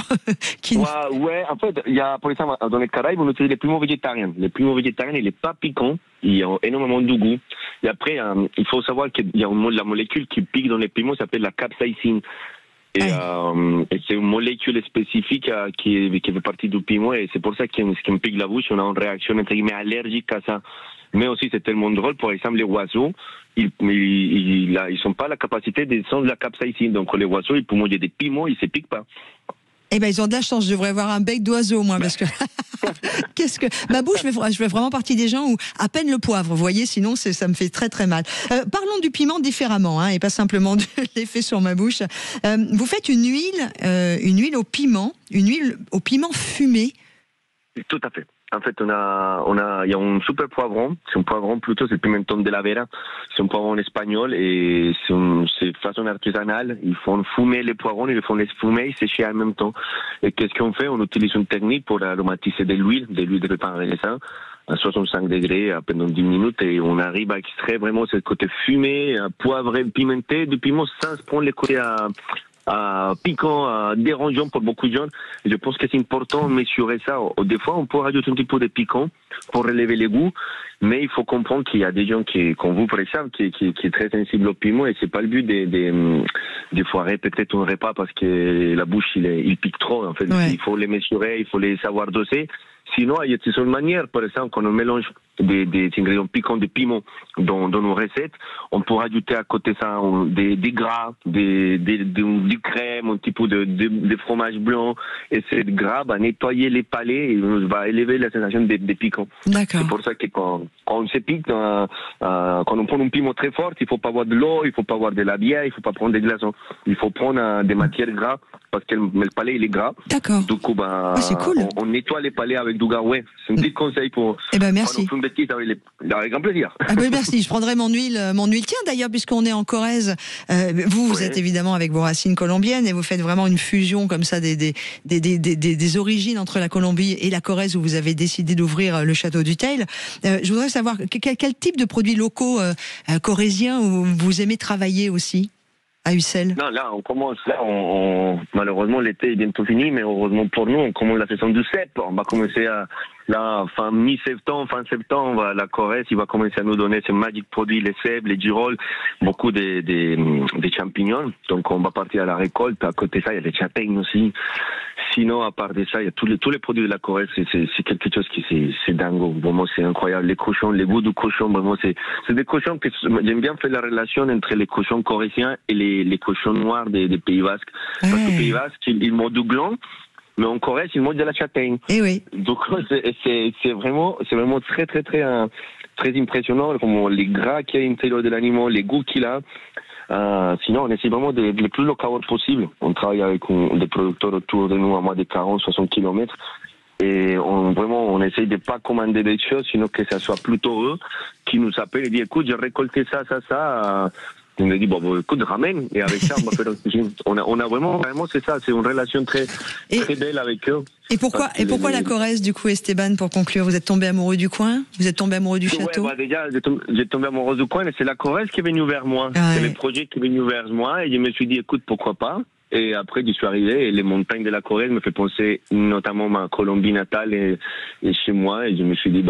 Ouais, en fait, il y a, pour exemple, dans les Caraïbes, on utilise les piments végétariens. Les piments végétariens, il n'est pas piquant, il ont énormément de goût. Et après, il faut savoir qu'il y a la molécule qui pique dans les piments, ça s'appelle la capsaïcine. Et c'est une molécule spécifique qui fait partie du piment et c'est pour ça qu'il me pique la bouche. On a une réaction entre guillemets allergique à ça. Mais aussi c'est tellement drôle, par exemple les oiseaux, ils n'ont pas la capacité de sentir la capsaïcine. Donc les oiseaux, ils peuvent manger des piments, ils ne se piquent pas. Eh ben, ils ont de la chance. Je devrais avoir un bec d'oiseau, moi, parce que ma bouche, je fais vraiment partie des gens où à peine le poivre, vous voyez, sinon ça me fait très très mal. Parlons du piment différemment, hein, et pas simplement de l'effet sur ma bouche. Vous faites une huile au piment fumé. Tout à fait. En fait, il y a un super poivron. C'est un poivron plutôt, c'est le pimenton de la Vera. C'est un poivron espagnol et c'est façon artisanale. Ils font fumer les poivrons, ils font les fumer et sécher en même temps. Et qu'est-ce qu'on fait? On utilise une technique pour aromatiser de l'huile de pain raisin. à 65 degrés pendant 10 minutes et on arrive à extraire vraiment ce côté fumé, poivré, pimenté du piment sans se prendre les côtés piquant, dérangeant pour beaucoup de gens. Je pense que c'est important de mesurer ça. Des fois, on peut rajouter un petit peu de piquant pour relever les goûts, mais il faut comprendre qu'il y a des gens comme vous, par exemple, qui est très sensible au piment et c'est pas le but de foirer peut-être un repas parce que la bouche, il pique trop. En fait, il faut les mesurer, il faut les savoir doser. Sinon, il y a une manière, par exemple, quand on mélange des ingrédients piquants de piment dans nos recettes, on peut rajouter à côté ça des gras, du crème, un petit peu de fromage blanc, et ce gras va nettoyer les palais et va élever la sensation des piquants. D'accord. C'est pour ça que quand on se pique, quand on prend un piment très fort, il faut pas avoir de l'eau, il faut pas avoir de la bière, il faut pas prendre des glaçons. Il faut prendre des matières grasses parce que le palais il est gras. D'accord. Du coup, c'est cool. on nettoie les palais avec du gras. Ouais, c'est un petit conseil pour. Eh ben merci. Avec grand plaisir. Ah ben merci, je prendrai mon huile. Tiens d'ailleurs, puisqu'on est en Corrèze, vous êtes évidemment avec vos racines colombiennes et vous faites vraiment une fusion comme ça des origines entre la Colombie et la Corrèze où vous avez décidé d'ouvrir le château du Teil. Je voudrais savoir quel type de produits locaux corréziens vous aimez travailler aussi à Ussel. Non, là, on commence. Malheureusement, l'été est bientôt fini, mais heureusement pour nous, on commence la saison du cèpe. On va commencer mi-septembre, fin septembre, la Corrèze, il va commencer à nous donner ces magiques produits, les cèpes, les girolles, beaucoup des champignons. Donc, on va partir à la récolte. À côté de ça, il y a les châtaignes aussi. Sinon, à part de ça, il y a tous les produits de la Corrèze. C'est quelque chose qui c'est dingue. Vraiment, c'est incroyable. Les cochons, les goûts du cochon, vraiment, c'est des cochons que j'aime bien faire la relation entre les cochons corésiens et les cochons noirs des Pays Basques. Parce que les Pays Basques, ils mangent du gland. Mais en Corrèze, ils mangent de la châtaigne. Et oui. Donc, c'est vraiment très, très, très, très impressionnant. Comme les gras qu'il y a à l'intérieur de l'animal, les goûts qu'il a. Sinon, on essaie vraiment de le plus local possible. On travaille avec des producteurs autour de nous à moins de 40-60 km. Et on essaie de pas commander des choses, sinon que ça soit plutôt eux qui nous appellent et disent, écoute, j'ai récolté ça. On a dit, écoute, ramène. Et avec ça, on va faire une cuisine. On a vraiment, c'est ça, c'est une relation très belle avec eux. Et pourquoi la Corrèze, du coup, Esteban, pour conclure? Vous êtes tombé amoureux du coin? Vous êtes tombé amoureux du château? Déjà, j'ai tombé amoureux du coin, et c'est la Corrèze qui est venue vers moi. C'est le projet qui est venu vers moi, et je me suis dit, écoute, pourquoi pas? Et après, je suis arrivé, et les montagnes de la Corrèze me fait penser notamment à ma Colombie natale et chez moi. Et je me suis dit,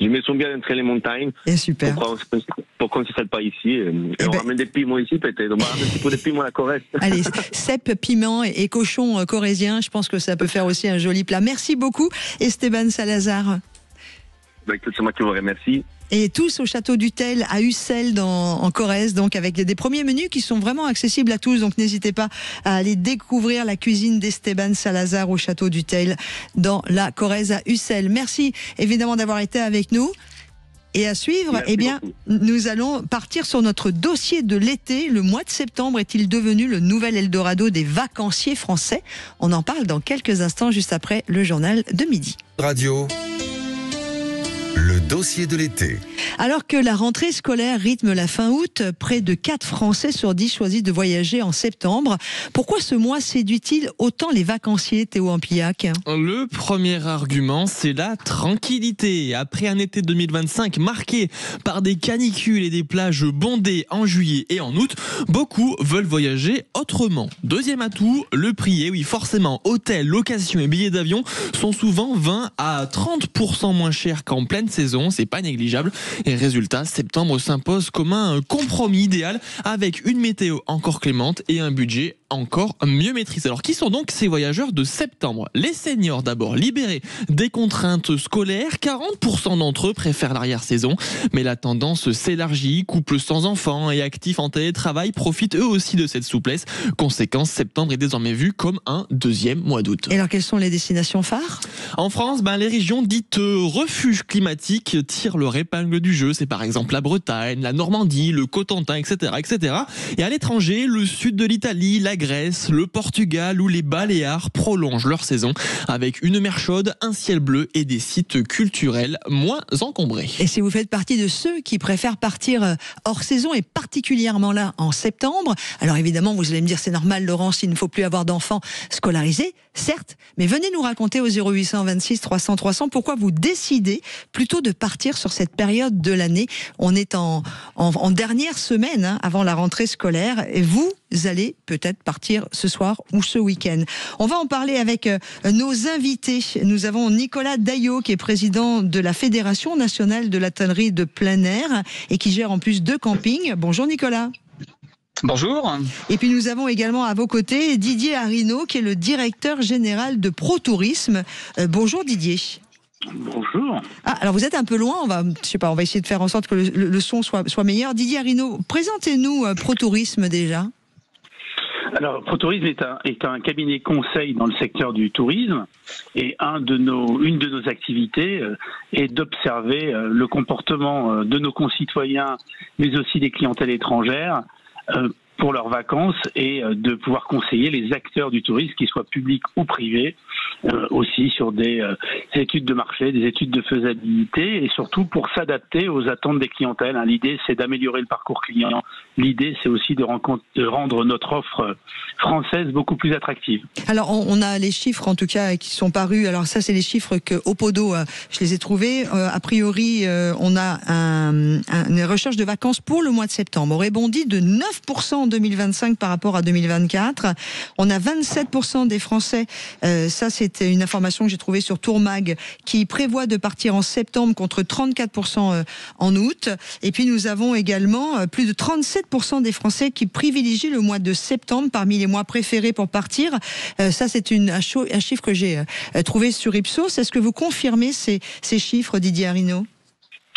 je me sens bien entre les montagnes. Et super. Pourquoi on ne s'installe pas ici? Et on ramène des piments ici, peut-être. On va ramener un petit peu de piments à la Corrèze. Allez, cèpes, piments et cochons corréziens, je pense que ça peut faire aussi un joli plat. Merci beaucoup, Esteban Salazar. C'est moi qui vous remercie. Et tous au château du Teil à Ussel en Corrèze, donc avec des premiers menus qui sont vraiment accessibles à tous. Donc n'hésitez pas à aller découvrir la cuisine d'Esteban Salazar au château du Teil dans la Corrèze à Ussel. Merci évidemment d'avoir été avec nous. Et à suivre, nous allons partir sur notre dossier de l'été. Le mois de septembre est-il devenu le nouvel Eldorado des vacanciers français? On en parle dans quelques instants, juste après le journal de midi. Radio. Le dossier de l'été. Alors que la rentrée scolaire rythme la fin août, près de 4 Français sur 10 choisissent de voyager en septembre. Pourquoi ce mois séduit-il autant les vacanciers, Théo Ampillac? Le premier argument, c'est la tranquillité. Après un été 2025 marqué par des canicules et des plages bondées en juillet et en août, beaucoup veulent voyager autrement. Deuxième atout, le prix. Et oui, forcément, hôtels, locations et billets d'avion sont souvent 20 à 30% moins chers qu'en pleine saison. C'est pas négligeable. Et résultat, septembre s'impose comme un compromis idéal avec une météo encore clémente et un budget encore mieux maîtrisé. Alors qui sont donc ces voyageurs de septembre? Les seniors d'abord, libérés des contraintes scolaires, 40% d'entre eux préfèrent l'arrière-saison, mais la tendance s'élargit, couples sans enfants et actifs en télétravail profitent eux aussi de cette souplesse. Conséquence, septembre est désormais vu comme un deuxième mois d'août. Et alors quelles sont les destinations phares? En France, les régions dites refuges climatiques tirent leur épingle du jeu. C'est par exemple la Bretagne, la Normandie, le Cotentin, etc. Et à l'étranger, le sud de l'Italie, la Grèce, le Portugal ou les Baléares prolongent leur saison avec une mer chaude, un ciel bleu et des sites culturels moins encombrés. Et si vous faites partie de ceux qui préfèrent partir hors saison et particulièrement là en septembre, alors évidemment vous allez me dire c'est normal Laurence, il ne faut plus avoir d'enfants scolarisés, certes, mais venez nous raconter au 0800 26 300 300 pourquoi vous décidez plutôt de partir sur cette période de l'année. On est en dernière semaine avant la rentrée scolaire et vous allez peut-être partir ce soir ou ce week-end. On va en parler avec nos invités. Nous avons Nicolas Daillot qui est président de la Fédération nationale de l'hôtellerie de plein air et qui gère en plus 2 campings. Bonjour Nicolas. Bonjour. Et puis nous avons également à vos côtés Didier Arinaud qui est le directeur général de ProTourisme. Bonjour Didier. Bonjour. Ah, alors vous êtes un peu loin, on va essayer de faire en sorte que le son soit meilleur. Didier Arinaud, présentez-nous ProTourisme déjà. Alors, ProTourisme est un cabinet conseil dans le secteur du tourisme et une de nos activités est d'observer le comportement de nos concitoyens, mais aussi des clientèles étrangères pour leurs vacances et de pouvoir conseiller les acteurs du tourisme, qu'ils soient publics ou privés, aussi sur des études de marché, des études de faisabilité et surtout pour s'adapter aux attentes des clientèles. L'idée, c'est d'améliorer le parcours client. L'idée, c'est aussi de rendre notre offre française beaucoup plus attractive. Alors, on a les chiffres, en tout cas, qui sont parus. Alors ça, c'est les chiffres que Opodo, je les ai trouvés. A priori, on a une recherche de vacances pour le mois de septembre. Aurait bondi de 9% en 2025 par rapport à 2024. On a 27% des Français, ça c'était une information que j'ai trouvée sur Tourmag, qui prévoit de partir en septembre contre 34% en août. Et puis nous avons également plus de 37% des Français qui privilégient le mois de septembre parmi les mois préférés pour partir. Ça c'est un chiffre que j'ai trouvé sur Ipsos. Est-ce que vous confirmez ces chiffres, Didier Arinaud ?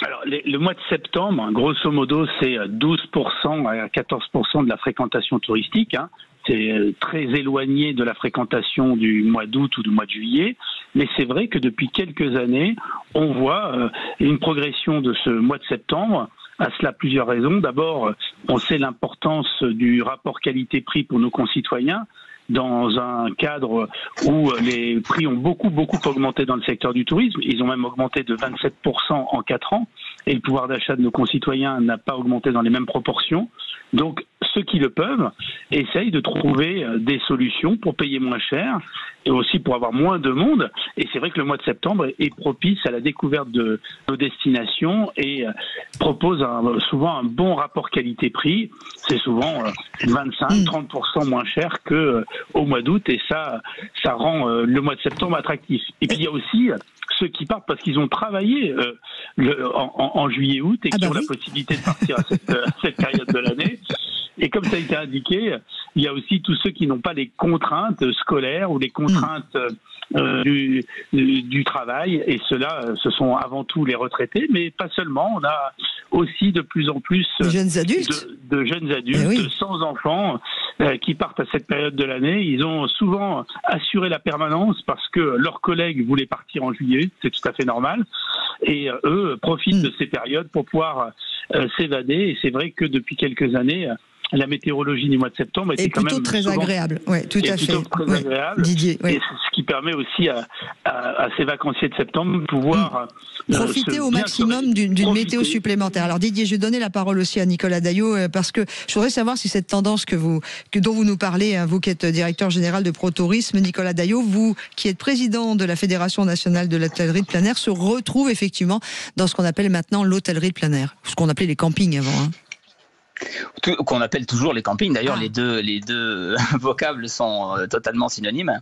Alors, le mois de septembre, grosso modo, c'est 12% à 14% de la fréquentation touristique. C'est très éloigné de la fréquentation du mois d'août ou du mois de juillet. Mais c'est vrai que depuis quelques années, on voit une progression de ce mois de septembre. À cela, plusieurs raisons. D'abord, on sait l'importance du rapport qualité-prix pour nos concitoyens, dans un cadre où les prix ont beaucoup augmenté dans le secteur du tourisme. Ils ont même augmenté de 27% en 4 ans et le pouvoir d'achat de nos concitoyens n'a pas augmenté dans les mêmes proportions. Donc, ceux qui le peuvent essayent de trouver des solutions pour payer moins cher et aussi pour avoir moins de monde. Et c'est vrai que le mois de septembre est propice à la découverte de nos destinations et propose souvent un bon rapport qualité-prix. C'est souvent 25-30% moins cher qu'au mois d'août et ça rend le mois de septembre attractif. Et puis il y a aussi ceux qui partent parce qu'ils ont travaillé en juillet-août et qui ont la possibilité de partir à cette période de l'année. Et comme ça a été indiqué, il y a aussi tous ceux qui n'ont pas les contraintes scolaires ou les contraintes du travail. Et ceux-là, ce sont avant tout les retraités, mais pas seulement. On a aussi de plus en plus de jeunes adultes, sans enfants, qui partent à cette période de l'année. Ils ont souvent assuré la permanence parce que leurs collègues voulaient partir en juillet, c'est tout à fait normal. Et eux profitent de ces périodes pour pouvoir s'évader. Et c'est vrai que depuis quelques années, la météorologie du mois de septembre était quand même très agréable. Oui, tout à fait. Très agréable. Didier, et ce qui permet aussi à ces vacanciers de septembre de pouvoir profiter au maximum d'une météo supplémentaire. Alors Didier, je vais donner la parole aussi à Nicolas Daillot parce que je voudrais savoir si cette tendance dont vous nous parlez, vous qui êtes directeur général de ProTourisme, Nicolas Daillot, vous qui êtes président de la Fédération nationale de l'hôtellerie de plein air, se retrouve effectivement dans ce qu'on appelle maintenant l'hôtellerie de plein air, ce qu'on appelait les campings avant. Qu'on appelle toujours les campings. D'ailleurs, les deux vocables sont totalement synonymes.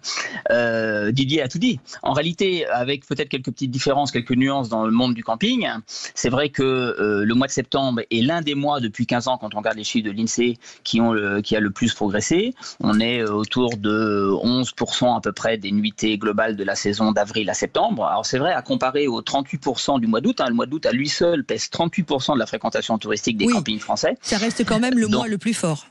Didier a tout dit. En réalité, avec peut-être quelques petites différences, quelques nuances dans le monde du camping, c'est vrai que le mois de septembre est l'un des mois depuis 15 ans, quand on regarde les chiffres de l'INSEE, qui a le plus progressé. On est autour de 11% à peu près des nuitées globales de la saison d'avril à septembre. Alors c'est vrai, à comparer aux 38% du mois d'août, le mois d'août à lui seul pèse 38% de la fréquentation touristique des campings français. Ça reste quand même le mois le plus fort.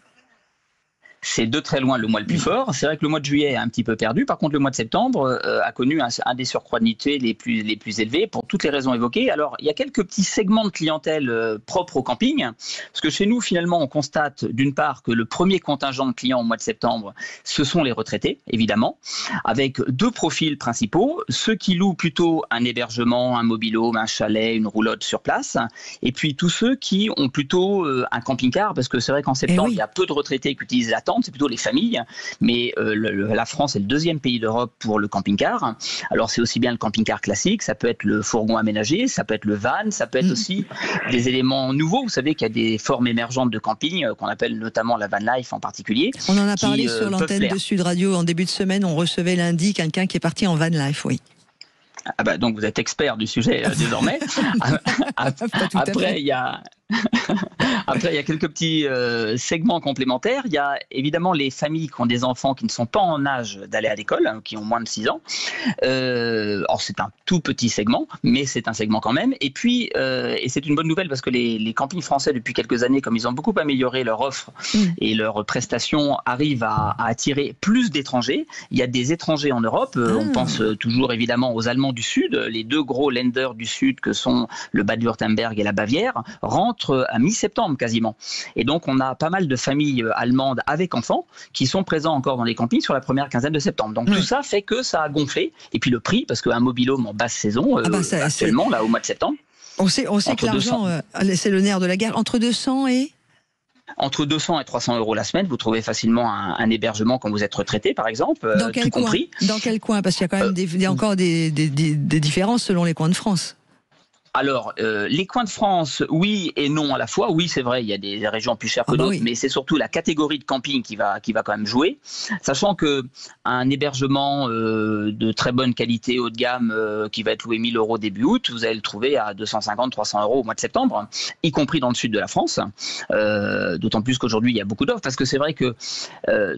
C'est de très loin le mois le plus fort. C'est vrai que le mois de juillet est un petit peu perdu. Par contre, le mois de septembre a connu un des surcroîts de nuitées les plus élevés pour toutes les raisons évoquées. Alors, il y a quelques petits segments de clientèle propres au camping. Parce que chez nous, finalement, on constate d'une part que le premier contingent de clients au mois de septembre, ce sont les retraités, évidemment, avec deux profils principaux. Ceux qui louent plutôt un hébergement, un mobil-home, un chalet, une roulotte sur place. Et puis tous ceux qui ont plutôt un camping-car, parce que c'est vrai qu'en septembre, il y a peu de retraités qui utilisent la tente, c'est plutôt les familles. Mais la France est le deuxième pays d'Europe pour le camping-car. Alors c'est aussi bien le camping-car classique, ça peut être le fourgon aménagé, ça peut être le van, ça peut être aussi des éléments nouveaux. Vous savez qu'il y a des formes émergentes de camping, qu'on appelle notamment la van life en particulier. On en a parlé sur l'antenne de Sud Radio en début de semaine, on recevait lundi quelqu'un qui est parti en van life, oui. Ah bah donc vous êtes expert du sujet désormais. Après, il y a... Après, il y a quelques petits segments complémentaires. Il y a évidemment les familles qui ont des enfants qui ne sont pas en âge d'aller à l'école, qui ont moins de 6 ans. Or, c'est un tout petit segment, mais c'est un segment quand même. Et puis, et c'est une bonne nouvelle parce que les campings français, depuis quelques années, comme ils ont beaucoup amélioré leur offre et leurs prestations, arrivent à attirer plus d'étrangers. Il y a des étrangers en Europe. On pense toujours évidemment aux Allemands du Sud. Les deux gros lenders du Sud que sont le Bade-Wurtemberg et la Bavière rentrent à mi-septembre quasiment. Et donc, on a pas mal de familles allemandes avec enfants qui sont présents encore dans les campings sur la première quinzaine de septembre. Donc, tout ça fait que ça a gonflé. Et puis, le prix, parce qu'un mobil-home en basse saison, actuellement, là, au mois de septembre. On sait que l'argent, c'est le nerf de la guerre. Entre 200 et... Entre 200 et 300 euros la semaine, vous trouvez facilement un hébergement quand vous êtes retraité, par exemple, tout compris. Dans quel coin? Parce qu'il y a quand même encore des différences selon les coins de France. Alors, les coins de France, oui et non à la fois. Oui, c'est vrai, il y a des régions plus chères que d'autres, mais c'est surtout la catégorie de camping qui va quand même jouer. Sachant que un hébergement de très bonne qualité haut de gamme qui va être loué 1 000 euros début août, vous allez le trouver à 250-300 euros au mois de septembre, y compris dans le sud de la France. D'autant plus qu'aujourd'hui, il y a beaucoup d'offres, parce que c'est vrai que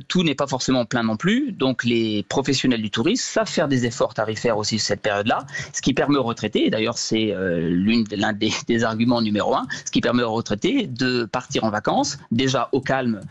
tout n'est pas forcément plein non plus. Donc, les professionnels du tourisme savent faire des efforts tarifaires aussi cette période-là, ce qui permet aux retraités, et d'ailleurs c'est l'un des arguments numéro 1, ce qui permet aux retraités de partir en vacances, déjà au calme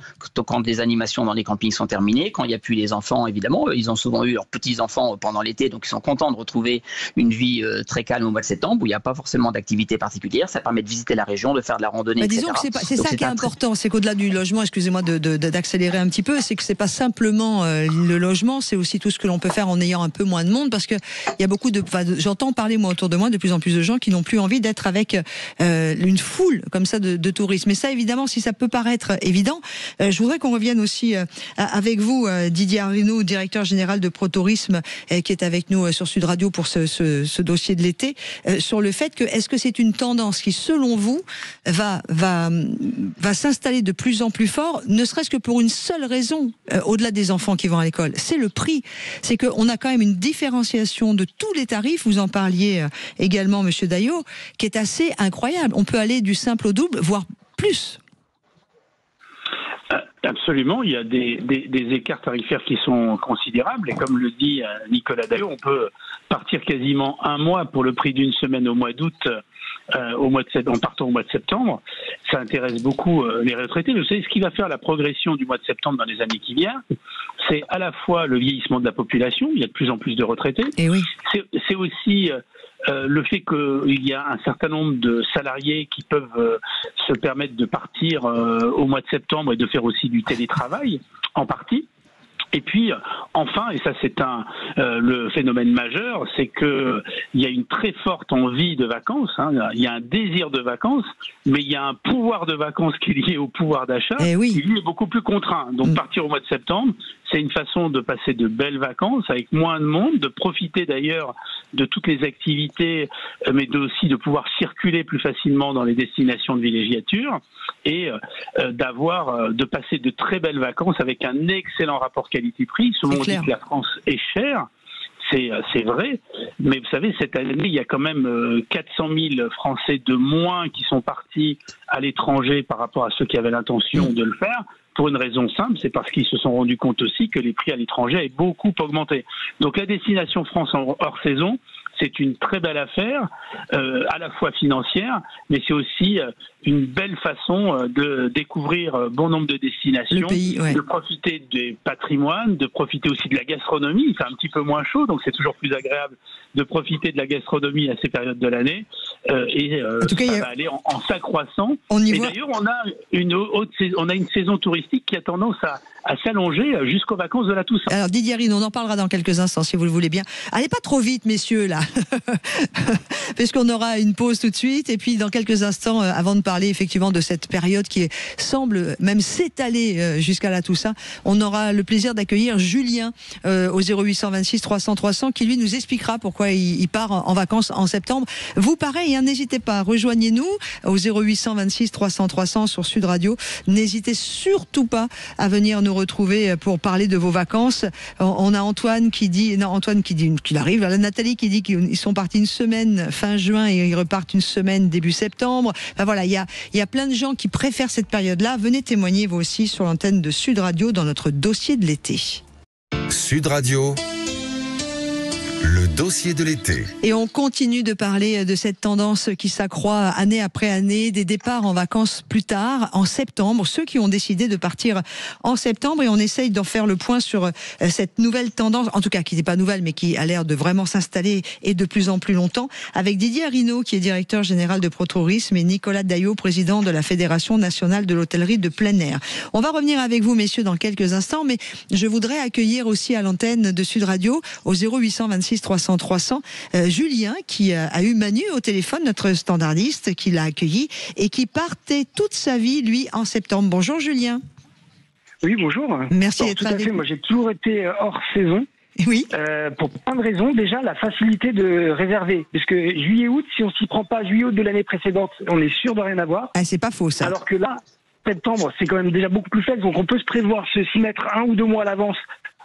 quand les animations dans les campings sont terminées, quand il n'y a plus les enfants, évidemment, ils ont souvent eu leurs petits-enfants pendant l'été, donc ils sont contents de retrouver une vie très calme au mois de septembre, où il n'y a pas forcément d'activité particulière, ça permet de visiter la région, de faire de la randonnée, etc. Disons que c'est ça qui est important, c'est qu'au-delà du logement, excusez-moi d'accélérer un petit peu, c'est que c'est pas simplement le logement, c'est aussi tout ce que l'on peut faire en ayant un peu moins de monde, parce que il y a beaucoup j'entends parler moi autour de moi de plus en plus de gens qui n'ont plus envie d'être avec une foule comme ça de touristes. Mais ça, évidemment, si ça peut paraître évident, je voudrais qu'on revienne aussi avec vous, Didier Arinaud, directeur général de ProTourisme, qui est avec nous sur Sud Radio pour ce dossier de l'été, sur le fait que est-ce que c'est une tendance qui, selon vous, va s'installer de plus en plus fort, ne serait-ce que pour une seule raison, au-delà des enfants qui vont à l'école, c'est le prix. C'est qu'on a quand même une différenciation de tous les tarifs, vous en parliez également, Monsieur Daillot, qui est assez incroyable. On peut aller du simple au double, voire plus. Absolument, il y a des écarts tarifaires qui sont considérables, et comme le dit Nicolas Daillot, on peut partir quasiment un mois pour le prix d'une semaine au mois d'août, en partant au mois de septembre. Ça intéresse beaucoup les retraités. Vous savez, ce qui va faire la progression du mois de septembre dans les années qui viennent, c'est à la fois le vieillissement de la population, il y a de plus en plus de retraités, et oui. C'est aussi le fait qu'il y a un certain nombre de salariés qui peuvent se permettre de partir au mois de septembre et de faire aussi du télétravail, en partie. Et puis, enfin, et ça c'est le phénomène majeur, c'est qu'il y a une très forte envie de vacances, il y a un désir de vacances, mais il y a un pouvoir de vacances qui est lié au pouvoir d'achat, qui lui est beaucoup plus contraint. Donc partir au mois de septembre, c'est une façon de passer de belles vacances avec moins de monde, de profiter d'ailleurs de toutes les activités, mais aussi de pouvoir circuler plus facilement dans les destinations de villégiature et de passer de très belles vacances avec un excellent rapport qualité-prix. Souvent on dit que la France est chère. C'est vrai, mais vous savez, cette année, il y a quand même 400 000 Français de moins qui sont partis à l'étranger par rapport à ceux qui avaient l'intention de le faire, pour une raison simple, c'est parce qu'ils se sont rendus compte aussi que les prix à l'étranger avaient beaucoup augmenté. Donc la destination France hors saison, c'est une très belle affaire, à la fois financière, mais c'est aussi une belle façon de découvrir bon nombre de destinations, de profiter des patrimoines, de profiter aussi de la gastronomie. Il fait un petit peu moins chaud, donc c'est toujours plus agréable de profiter de la gastronomie à ces périodes de l'année. En tout cas, ça va aller en s'accroissant. Et d'ailleurs, on a une saison touristique qui a tendance à s'allonger jusqu'aux vacances de la Toussaint. Alors Didier Arinaud, on en parlera dans quelques instants si vous le voulez bien. Allez pas trop vite, messieurs, là, puisqu'on aura une pause tout de suite. Et puis dans quelques instants, avant de parler effectivement de cette période qui semble même s'étaler jusqu'à la Toussaint, on aura le plaisir d'accueillir Julien au 0826 300 300 qui lui nous expliquera pourquoi il part en vacances en septembre. Vous pareil, hein, n'hésitez pas, rejoignez-nous au 0826 300 300 sur Sud Radio. N'hésitez surtout pas à venir nous retrouver pour parler de vos vacances. On a Antoine qui dit qu'il arrive. Nathalie qui dit qu'ils sont partis une semaine fin juin et ils repartent une semaine début septembre. Enfin, voilà, il y a plein de gens qui préfèrent cette période-là. Venez témoigner vous aussi sur l'antenne de Sud Radio dans notre dossier de l'été. Sud Radio. Le dossier de l'été. Et on continue de parler de cette tendance qui s'accroît année après année, des départs en vacances plus tard, en septembre, ceux qui ont décidé de partir en septembre, et on essaye d'en faire le point sur cette nouvelle tendance, en tout cas qui n'est pas nouvelle mais qui a l'air de vraiment s'installer et de plus en plus longtemps, avec Didier Arinaud qui est directeur général de ProTourisme et Nicolas Daillot, président de la Fédération nationale de l'hôtellerie de plein air. On va revenir avec vous messieurs dans quelques instants, mais je voudrais accueillir aussi à l'antenne de Sud Radio au 0826 300 300 Julien qui a eu Manu au téléphone, notre standardiste qui l'a accueilli et qui partait toute sa vie lui en septembre. Bonjour Julien. Oui, bonjour. Merci d'être avec nous. Moi j'ai toujours été hors saison. Oui. Pour plein de raisons. Déjà la facilité de réserver, parce que juillet-août, si on s'y prend pas juillet-août de l'année précédente, on est sûr de rien avoir. Ah, c'est pas faux ça. Alors que là, septembre, c'est quand même déjà beaucoup plus faible, donc on peut se prévoir, s'y mettre 1 ou 2 mois à l'avance.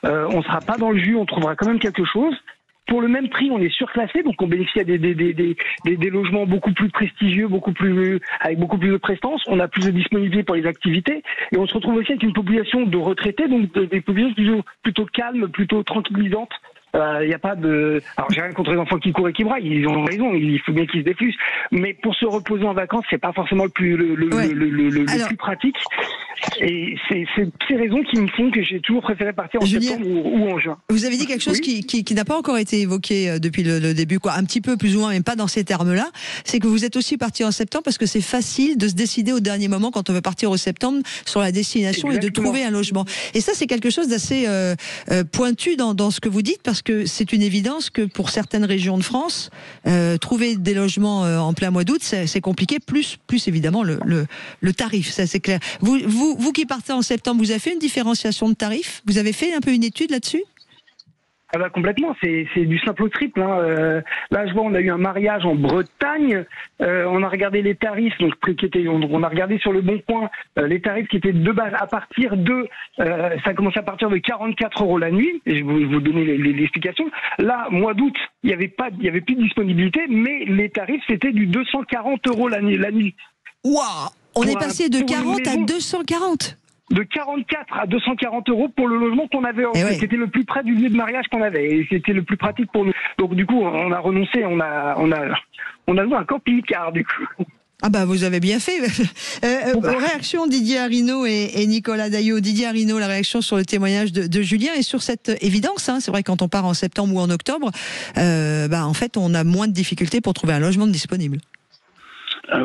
On sera pas dans le jus, on trouvera quand même quelque chose. Pour le même prix, on est surclassé, donc on bénéficie des logements beaucoup plus prestigieux, avec beaucoup plus de prestance. On a plus de disponibilité pour les activités, et on se retrouve aussi avec une population de retraités, donc des populations plutôt calmes, plutôt tranquillisantes. Il n'y a pas de. Alors j'ai rien contre les enfants qui courent et qui braillent, ils ont raison, il faut bien qu'ils se défusent. Mais pour se reposer en vacances, c'est pas forcément le plus pratique. Et c'est ces raisons qui me font que j'ai toujours préféré partir en septembre ou en juin. Vous avez dit quelque chose qui n'a pas encore été évoqué depuis le début, quoi, un petit peu plus ou moins, mais pas dans ces termes-là. C'est que vous êtes aussi parti en septembre parce que c'est facile de se décider au dernier moment quand on veut partir au septembre sur la destination. Exactement. Et de trouver un logement. Et ça, c'est quelque chose d'assez pointu dans ce que vous dites, parce que c'est une évidence que pour certaines régions de France, trouver des logements en plein mois d'août, c'est compliqué, plus évidemment le tarif, ça c'est clair. Vous qui partez en septembre, vous avez fait une différenciation de tarifs? Vous avez fait un peu une étude là-dessus? Ah bah complètement, c'est du simple au triple. Hein. Là, je vois, on a eu un mariage en Bretagne. On a regardé les tarifs, donc on a regardé sur le Bon Coin les tarifs qui étaient de base à partir de. Ça a commencé à partir de 44 € la nuit. Et je vais vous donner l'explication. Là, mois d'août, il y avait plus de disponibilité, mais les tarifs c'était du 240 € la nuit. Waouh! On est passé de 40 à 240. De 44 à 240 € pour le logement qu'on avait. C'était le plus près du lieu de mariage qu'on avait. Et c'était le plus pratique pour nous. Donc du coup, on a renoncé. On a loué un camping-car du coup. Ah bah vous avez bien fait. Réaction Didier Arinaud et Nicolas Daillot. Didier Arinaud, la réaction sur le témoignage de Julien et sur cette évidence. Hein, c'est vrai, quand on part en septembre ou en octobre, en fait, on a moins de difficultés pour trouver un logement disponible.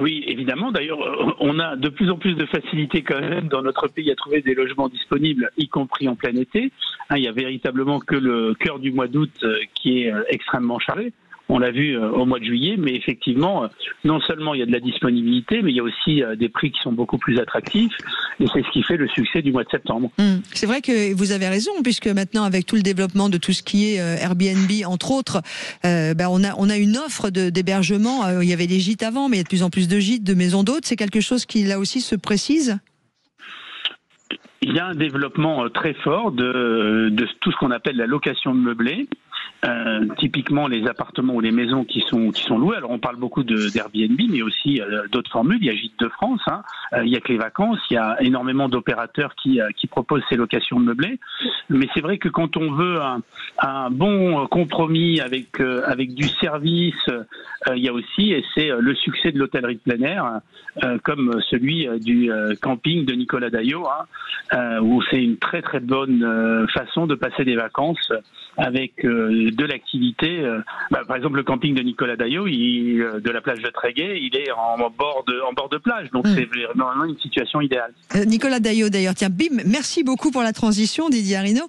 Oui, évidemment. D'ailleurs, on a de plus en plus de facilité quand même dans notre pays à trouver des logements disponibles, y compris en plein été. Il y a véritablement que le cœur du mois d'août qui est extrêmement chargé. On l'a vu au mois de juillet, mais effectivement, non seulement il y a de la disponibilité, mais il y a aussi des prix qui sont beaucoup plus attractifs, et c'est ce qui fait le succès du mois de septembre. C'est vrai que vous avez raison, puisque maintenant, avec tout le développement de tout ce qui est Airbnb, entre autres, on a une offre d'hébergement. Il y avait des gîtes avant, mais il y a de plus en plus de gîtes, de maisons d'hôtes. C'est quelque chose qui, là aussi, se précise? Il y a un développement très fort de tout ce qu'on appelle la location de meublés. typiquement les appartements ou les maisons qui sont loués. Alors on parle beaucoup d'Airbnb, mais aussi d'autres formules. Il y a Gîtes de France, il y a que les vacances, il y a énormément d'opérateurs qui proposent ces locations meublées. Mais c'est vrai que quand on veut un bon compromis avec du service, il y a aussi, et c'est le succès de l'hôtellerie de plein air, comme celui du camping de Nicolas Daillot, où c'est une très très bonne façon de passer des vacances avec de l'activité. Par exemple, le camping de Nicolas Daillot, de la plage de Tréguet, il est en bord de plage, donc c'est vraiment une situation idéale. Nicolas Daillot, d'ailleurs, tiens, bim, merci beaucoup pour la transition, Didier Arinaud.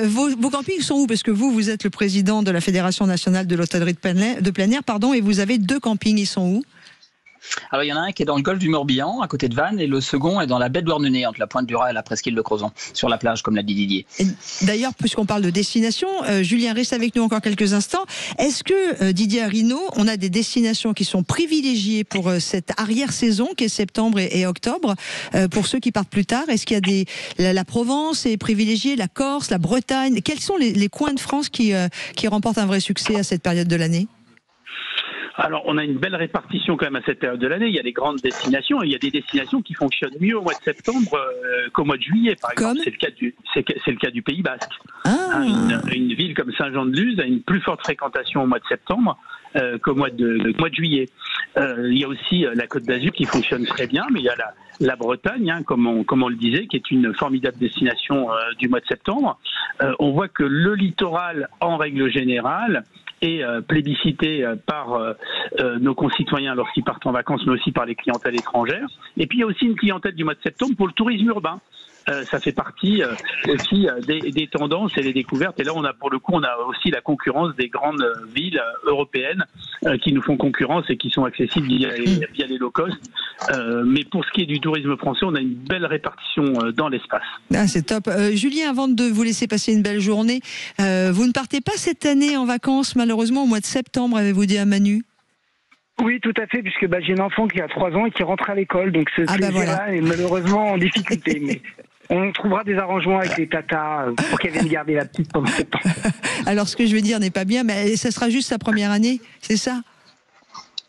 Vos campings sont où? Parce que vous êtes le président de la Fédération nationale de l'hôtellerie de plein air, et vous avez 2 campings, ils sont où? Alors il y en a un qui est dans le golfe du Morbihan, à côté de Vannes, et le second est dans la baie de Douarnenez, entre la Pointe du Raz et la presqu'île de Crozon, sur la plage, comme l'a dit Didier. D'ailleurs, puisqu'on parle de destination, Julien reste avec nous encore quelques instants. Est-ce que, Didier Arinaud, on a des destinations qui sont privilégiées pour cette arrière-saison, qui est septembre et octobre, pour ceux qui partent plus tard? Est-ce qu'il y a la Provence est privilégiée, la Corse, la Bretagne? Quels sont les coins de France qui remportent un vrai succès à cette période de l'année? Alors, on a une belle répartition quand même à cette période de l'année. Il y a des grandes destinations et il y a des destinations qui fonctionnent mieux au mois de septembre qu'au mois de juillet, par exemple. C'est le cas du Pays Basque. Une ville comme Saint-Jean-de-Luz a une plus forte fréquentation au mois de septembre qu'au mois de juillet. Il y a aussi la Côte d'Azur qui fonctionne très bien, mais il y a la Bretagne, comme on le disait, qui est une formidable destination du mois de septembre. On voit que le littoral, en règle générale, est plébiscité par nos concitoyens lorsqu'ils partent en vacances, mais aussi par les clientèles étrangères. Et puis il y a aussi une clientèle du mois de septembre pour le tourisme urbain. Ça fait partie aussi des tendances et des découvertes. Et là, on a aussi la concurrence des grandes villes européennes qui nous font concurrence et qui sont accessibles via les low cost. Mais pour ce qui est du tourisme français, on a une belle répartition dans l'espace. C'est top. Julien, avant de vous laisser passer une belle journée, vous ne partez pas cette année en vacances, malheureusement, au mois de septembre, avez-vous dit à Manu? Oui, tout à fait, puisque j'ai un enfant qui a 3 ans et qui rentre à l'école, donc ce plaisir-là est malheureusement en difficulté. Mais on trouvera des arrangements avec les tatas pour qu'elle vienne garder la petite pendant ce temps. Alors, ce que je vais dire n'est pas bien, mais ça sera juste sa première année, c'est ça?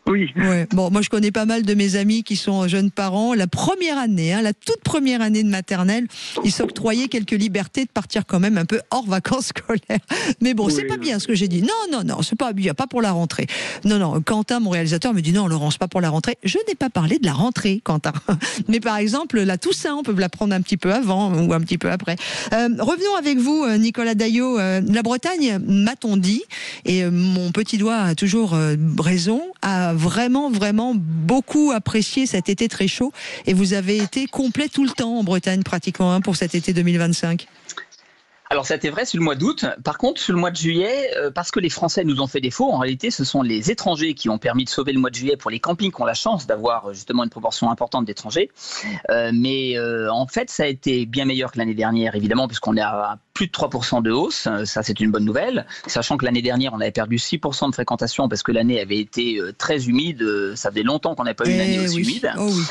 Oui. Ouais. Bon, moi je connais pas mal de mes amis qui sont jeunes parents. La première année, la toute première année de maternelle, ils s'octroyaient quelques libertés de partir quand même un peu hors vacances scolaires. Mais bon, c'est pas bien ce que j'ai dit. Non, c'est pas bien, pas pour la rentrée. Non, Quentin, mon réalisateur, me dit non, Laurence, pas pour la rentrée. Je n'ai pas parlé de la rentrée, Quentin. Mais par exemple, la Toussaint, on peut la prendre un petit peu avant ou un petit peu après. Revenons avec vous, Nicolas Daillot. La Bretagne, m'a-t-on dit, et mon petit doigt a toujours raison, a vraiment beaucoup apprécié cet été très chaud, et vous avez été complet tout le temps en Bretagne pratiquement pour cet été 2025. Alors ça a été vrai sur le mois d'août. Par contre, sur le mois de juillet, parce que les Français nous ont fait défaut, en réalité, ce sont les étrangers qui ont permis de sauver le mois de juillet pour les campings qui ont la chance d'avoir justement une proportion importante d'étrangers. Mais en fait, ça a été bien meilleur que l'année dernière, évidemment, puisqu'on est à plus de 3% de hausse. Ça, c'est une bonne nouvelle. Sachant que l'année dernière, on avait perdu 6% de fréquentation parce que l'année avait été très humide. Ça faisait longtemps qu'on n'avait pas eu une année aussi humide. Oh oui.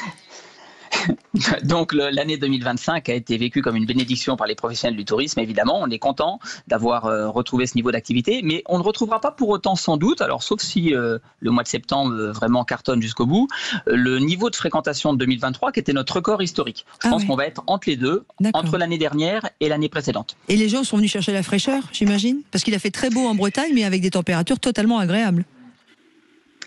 Donc l'année 2025 a été vécue comme une bénédiction par les professionnels du tourisme, évidemment. On est content d'avoir retrouvé ce niveau d'activité, mais on ne retrouvera pas pour autant sans doute, alors sauf si le mois de septembre vraiment cartonne jusqu'au bout, le niveau de fréquentation de 2023 qui était notre record historique. Je pense qu'on va être entre les deux, entre l'année dernière et l'année précédente. Et les gens sont venus chercher la fraîcheur, j'imagine? Parce qu'il a fait très beau en Bretagne, mais avec des températures totalement agréables.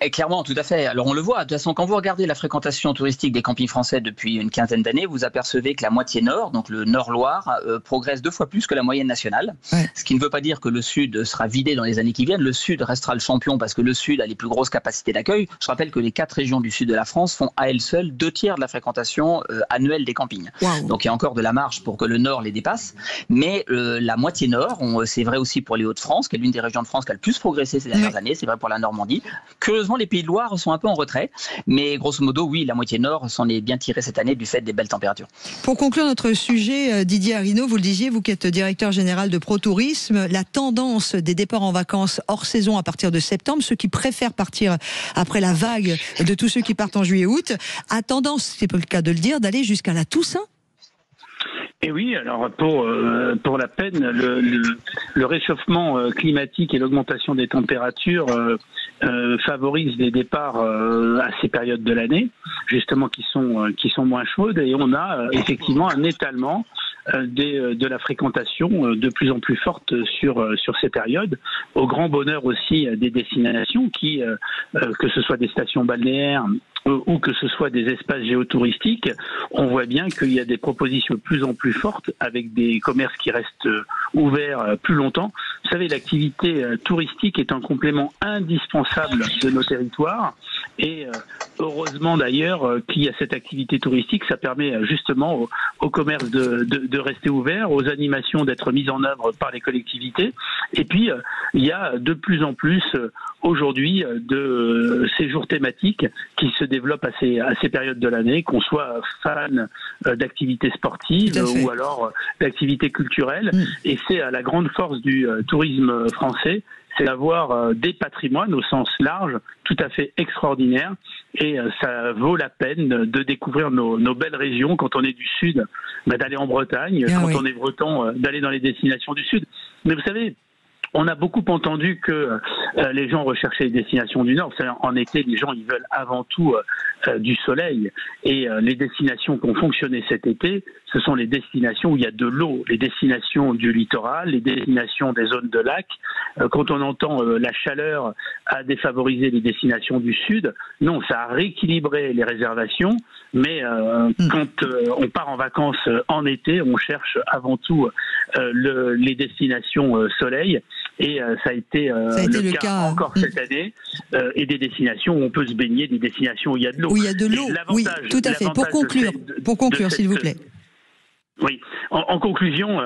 Et clairement, tout à fait. Alors on le voit, de toute façon, quand vous regardez la fréquentation touristique des campings français depuis une quinzaine d'années, vous apercevez que la moitié nord, donc le Nord-Loire, progresse 2 fois plus que la moyenne nationale. Ouais. Ce qui ne veut pas dire que le Sud sera vidé dans les années qui viennent. Le Sud restera le champion parce que le Sud a les plus grosses capacités d'accueil. Je rappelle que les 4 régions du Sud de la France font à elles seules 2/3 de la fréquentation annuelle des campings. Wow. Donc il y a encore de la marge pour que le Nord les dépasse. Mais la moitié Nord, c'est vrai aussi pour les Hauts-de-France, qui est l'une des régions de France qui a le plus progressé ces dernières années. C'est vrai pour la Normandie. Curieusement, les Pays de Loire sont un peu en retrait, mais grosso modo, oui, la moitié nord s'en est bien tirée cette année du fait des belles températures. Pour conclure notre sujet, Didier Arinaud, vous le disiez, vous qui êtes directeur général de ProTourisme, la tendance des départs en vacances hors saison à partir de septembre, ceux qui préfèrent partir après la vague de tous ceux qui partent en juillet-août, a tendance, c'est pas le cas de le dire, d'aller jusqu'à la Toussaint? Et oui, alors pour la peine, le réchauffement climatique et l'augmentation des températures favorisent des départs à ces périodes de l'année, justement qui sont moins chaudes, et on a effectivement un étalement de la fréquentation de plus en plus forte sur ces périodes, au grand bonheur aussi des destinations qui, que ce soit des stations balnéaires ou que ce soit des espaces géotouristiques, on voit bien qu'il y a des propositions de plus en plus fortes avec des commerces qui restent ouverts plus longtemps. Vous savez, l'activité touristique est un complément indispensable de nos territoires et heureusement d'ailleurs qu'il y a cette activité touristique, ça permet justement au commerce de rester ouvert, aux animations d'être mises en œuvre par les collectivités. Et puis, il y a de plus en plus aujourd'hui de séjours thématiques qui se développent à ces périodes de l'année, qu'on soit fan d'activités sportives ou alors d'activités culturelles. Et c'est la grande force du tourisme français, c'est d'avoir des patrimoines au sens large tout à fait extraordinaires, et ça vaut la peine de découvrir nos belles régions. Quand on est du sud, d'aller en Bretagne, on est breton, d'aller dans les destinations du sud. Mais vous savez, on a beaucoup entendu que les gens recherchaient les destinations du Nord. En été, les gens ils veulent avant tout du soleil. Et les destinations qui ont fonctionné cet été, ce sont les destinations où il y a de l'eau, les destinations du littoral, les destinations des zones de lac. Quand on entend la chaleur a défavorisé les destinations du Sud, non, ça a rééquilibré les réservations. Mais quand on part en vacances en été, on cherche avant tout les destinations soleil. Et ça a été le cas encore cette année, et des destinations où on peut se baigner, des destinations où il y a de l'eau. Où il y a de l'eau, oui, tout à fait. Pour conclure, s'il vous plaît. Oui. En conclusion,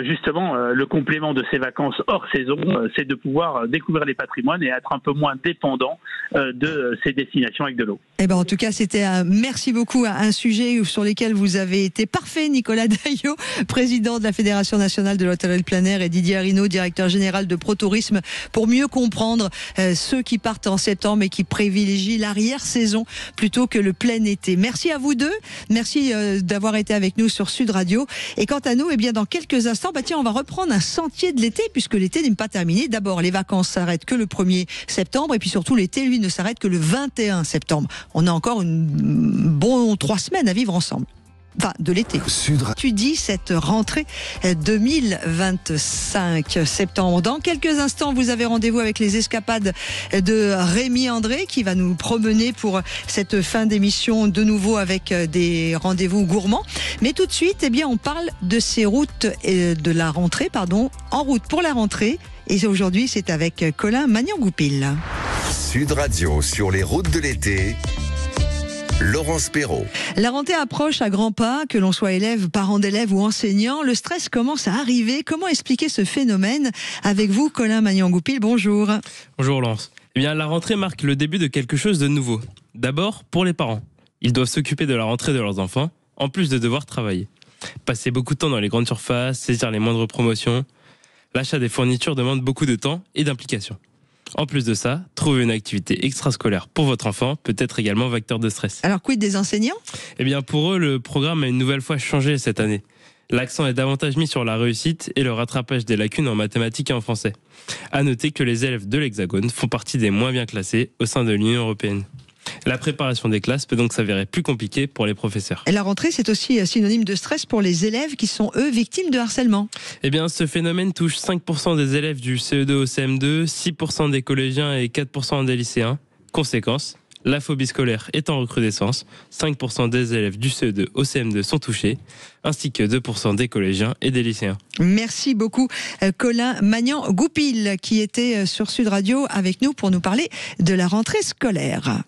justement, le complément de ces vacances hors saison, c'est de pouvoir découvrir les patrimoines et être un peu moins dépendant de ces destinations avec de l'eau. Eh ben, en tout cas, c'était merci beaucoup, un sujet sur lequel vous avez été parfait, Nicolas Daillot, président de la Fédération nationale de l'hôtellerie plein air, et Didier Arinaud, directeur général de ProTourisme, pour mieux comprendre ceux qui partent en septembre et qui privilégient l'arrière-saison plutôt que le plein été. Merci à vous deux. Merci d'avoir été avec nous sur Sud Radio. Et quant à nous, eh bien, dans quelques instants, on va reprendre un sentier de l'été, puisque l'été n'est pas terminé. D'abord, les vacances s'arrêtent que le 1er septembre, et puis surtout, l'été, lui, ne s'arrête que le 21 septembre. On a encore une bonne 3 semaines à vivre ensemble. Enfin, de l'été. Tu dis cette rentrée 2025 septembre. Dans quelques instants, vous avez rendez-vous avec les escapades de Rémi André, qui va nous promener pour cette fin d'émission de nouveau avec des rendez-vous gourmands. Mais tout de suite, eh bien, on parle de ces routes de la rentrée, en route pour la rentrée. Et aujourd'hui, c'est avec Colin Magnan-Goupil. Sud Radio sur les routes de l'été. Laurence Perrault. La rentrée approche à grands pas, que l'on soit élève, parent d'élèves ou enseignant. Le stress commence à arriver. Comment expliquer ce phénomène? Avec vous, Colin Magnan-Goupil, bonjour. Bonjour Laurence. Eh bien, la rentrée marque le début de quelque chose de nouveau. D'abord, pour les parents. Ils doivent s'occuper de la rentrée de leurs enfants, en plus de devoir travailler. Passer beaucoup de temps dans les grandes surfaces, saisir les moindres promotions. L'achat des fournitures demande beaucoup de temps et d'implication. En plus de ça, trouver une activité extrascolaire pour votre enfant peut être également vecteur de stress. Alors, quid des enseignants? Eh bien, pour eux, le programme a une nouvelle fois changé cette année. L'accent est davantage mis sur la réussite et le rattrapage des lacunes en mathématiques et en français. À noter que les élèves de l'Hexagone font partie des moins bien classés au sein de l'Union européenne. La préparation des classes peut donc s'avérer plus compliquée pour les professeurs. Et la rentrée, c'est aussi synonyme de stress pour les élèves qui sont, eux, victimes de harcèlement. Eh bien, ce phénomène touche 5% des élèves du CE2 au CM2, 6% des collégiens et 4% des lycéens. Conséquence, la phobie scolaire est en recrudescence. 5% des élèves du CE2 au CM2 sont touchés, ainsi que 2% des collégiens et des lycéens. Merci beaucoup, Colin Magnan-Goupil, qui était sur Sud Radio avec nous pour nous parler de la rentrée scolaire.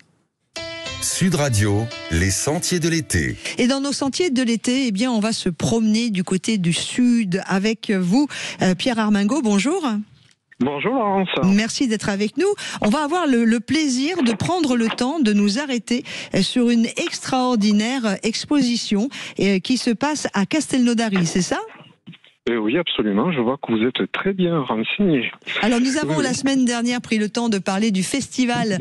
Sud Radio, les sentiers de l'été. Et dans nos sentiers de l'été, eh bien, on va se promener du côté du sud avec vous, Pierre Armingaud. Bonjour. Bonjour Laurence. Merci d'être avec nous. On va avoir le plaisir de prendre le temps de nous arrêter sur une extraordinaire exposition qui se passe à Castelnaudary, c'est ça ? Oui, absolument. Je vois que vous êtes très bien renseigné. Alors nous avons Oui. la semaine dernière pris le temps de parler du festival